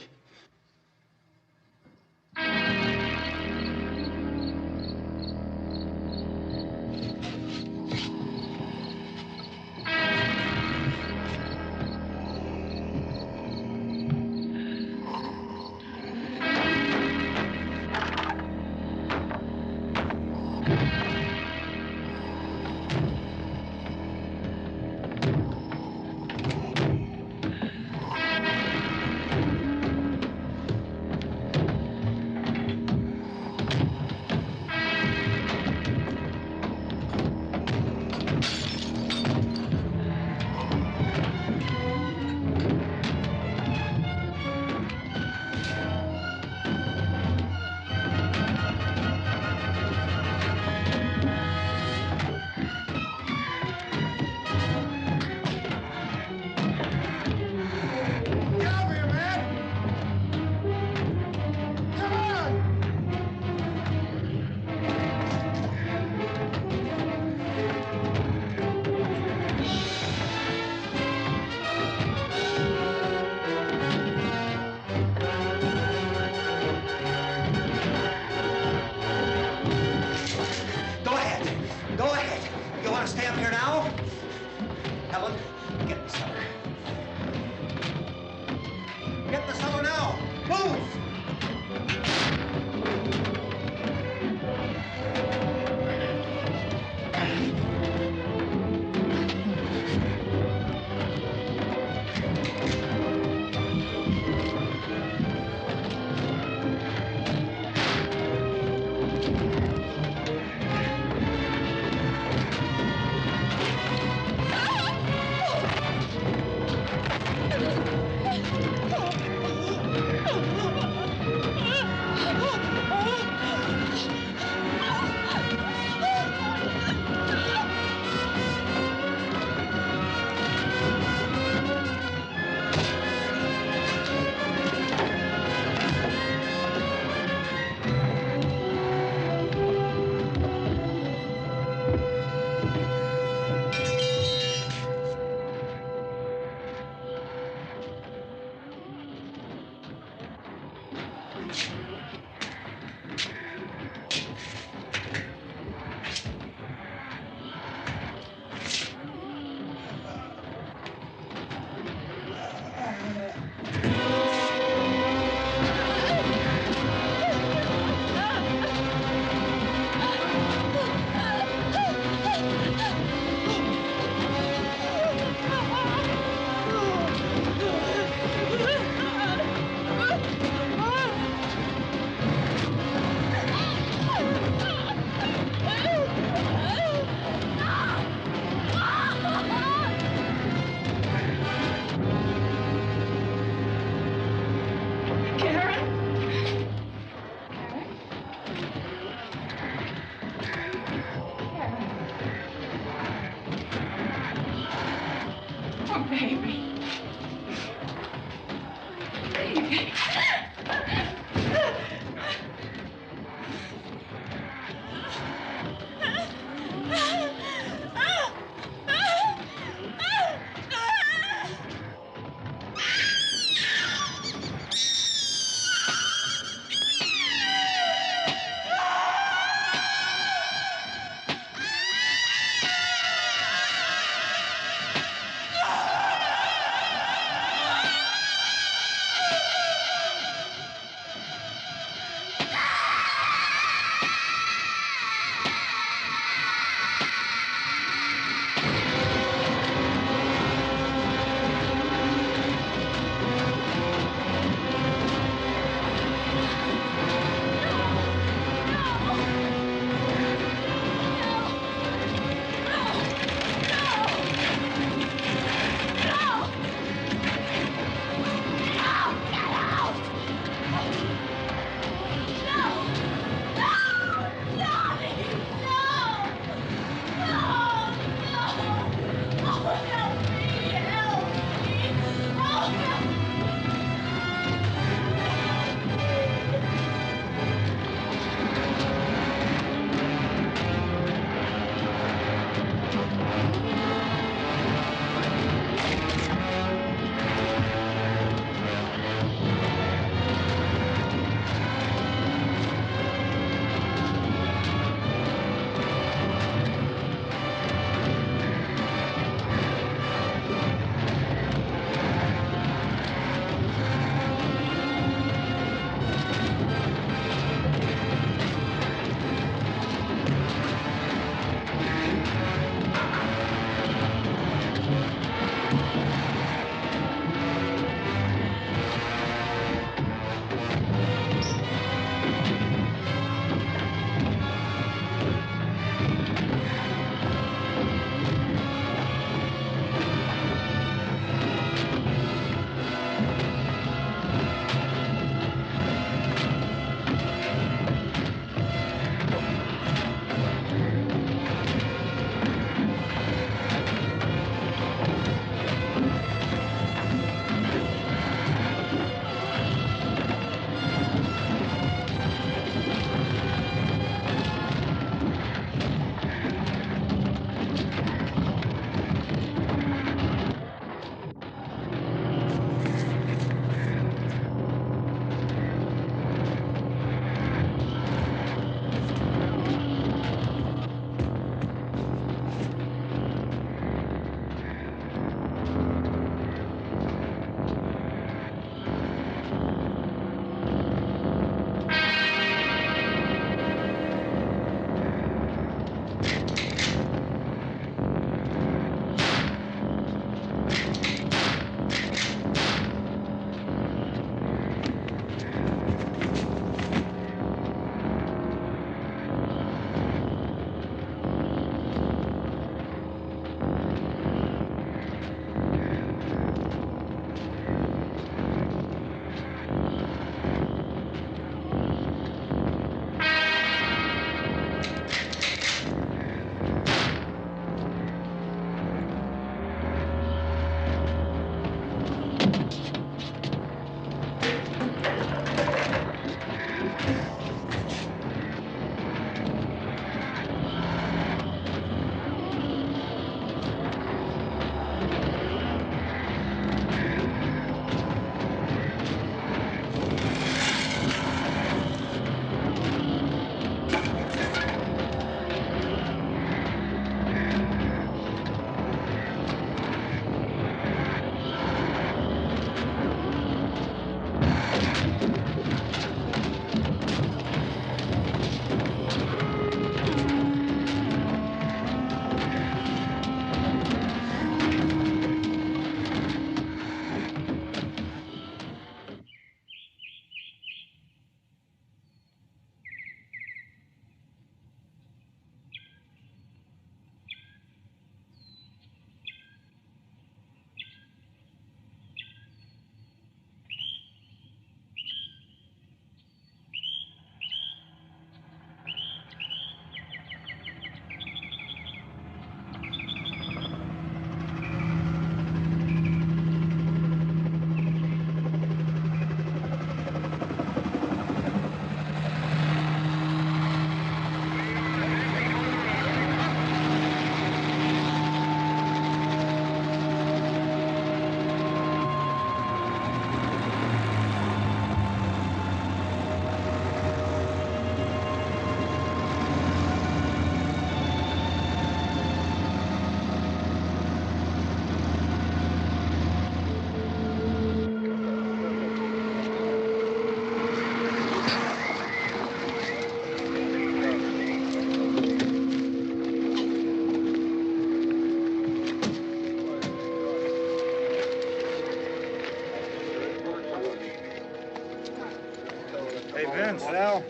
Vince, Al.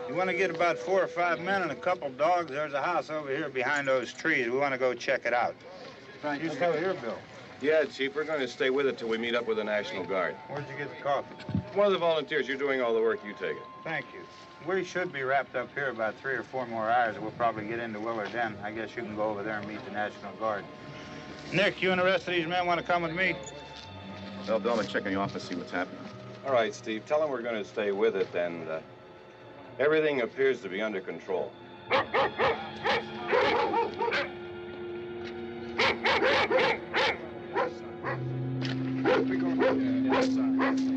You want to get about 4 or 5 men and a couple dogs? There's a house over here behind those trees. We want to go check it out. Right. You still here, Bill? Yeah, Chief, we're going to stay with it till we meet up with the National Guard. Where'd you get the coffee? One of the volunteers. You're doing all the work. You take it. Thank you. We should be wrapped up here about 3 or 4 more hours. We'll probably get into Willard then. I guess you can go over there and meet the National Guard. Nick, you and the rest of these men want to come with me? Well, Bill, I'm checking the office, see what's happening. All right, Steve. Tell them we're going to stay with it, and everything appears to be under control. We go inside.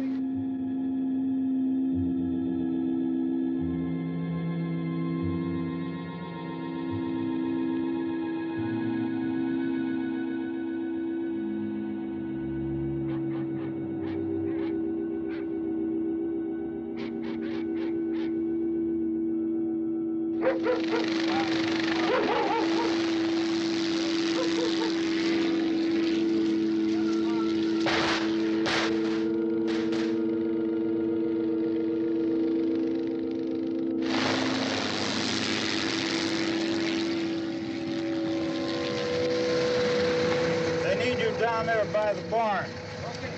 Down there by the barn. Okay.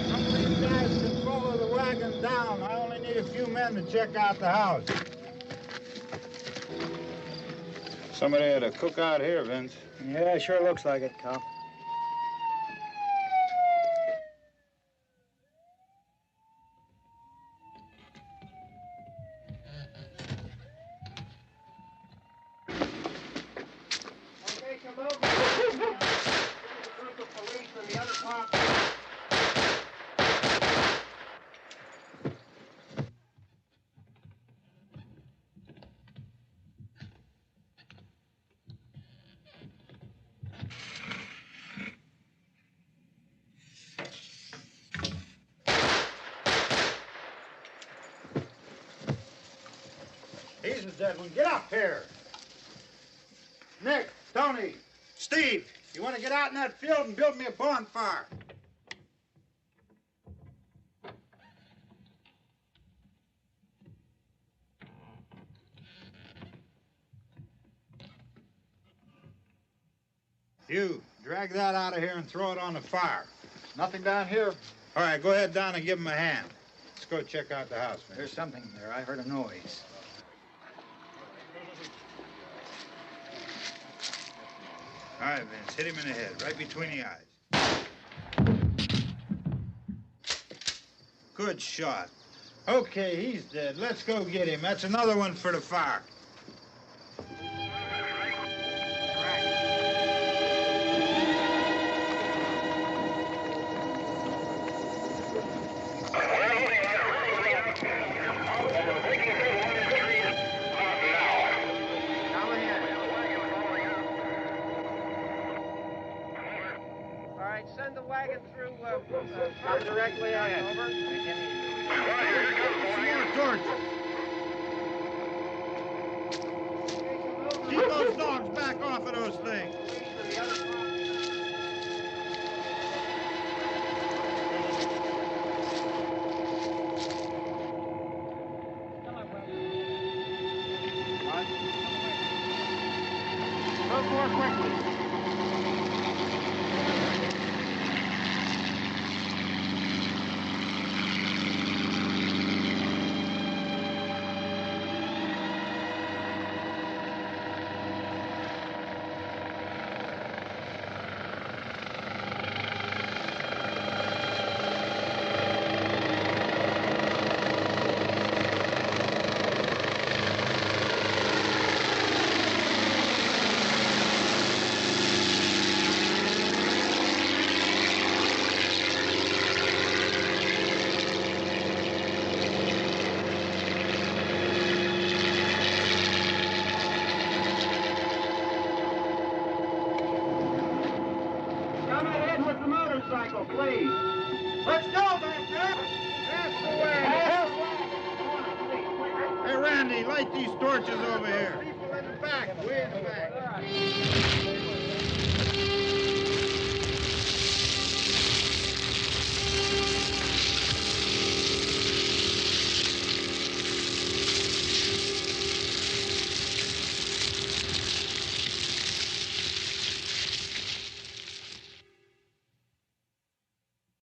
Some of these guys can follow the wagon down. I only need a few men to check out the house. Somebody had a cookout here, Vince. Yeah, sure looks like it, Carl. He's the dead one. Get up here. Nick, Tony, Steve, you want to get out in that field and build me a bonfire? You, drag that out of here and throw it on the fire. Nothing down here. All right, go ahead down and give him a hand. Let's go check out the house, man. There's something there. I heard a noise. All right, Vince, hit him in the head, right between the eyes. Good shot. Okay, he's dead. Let's go get him. That's another one for the fire. Send the wagon through directly ahead. Over. Some more torches. Keep those dogs back off of those things. Move more quickly. Please. Let's go back there. That's the way. Hey, Randy, light these torches over here. People in the back, way in the back.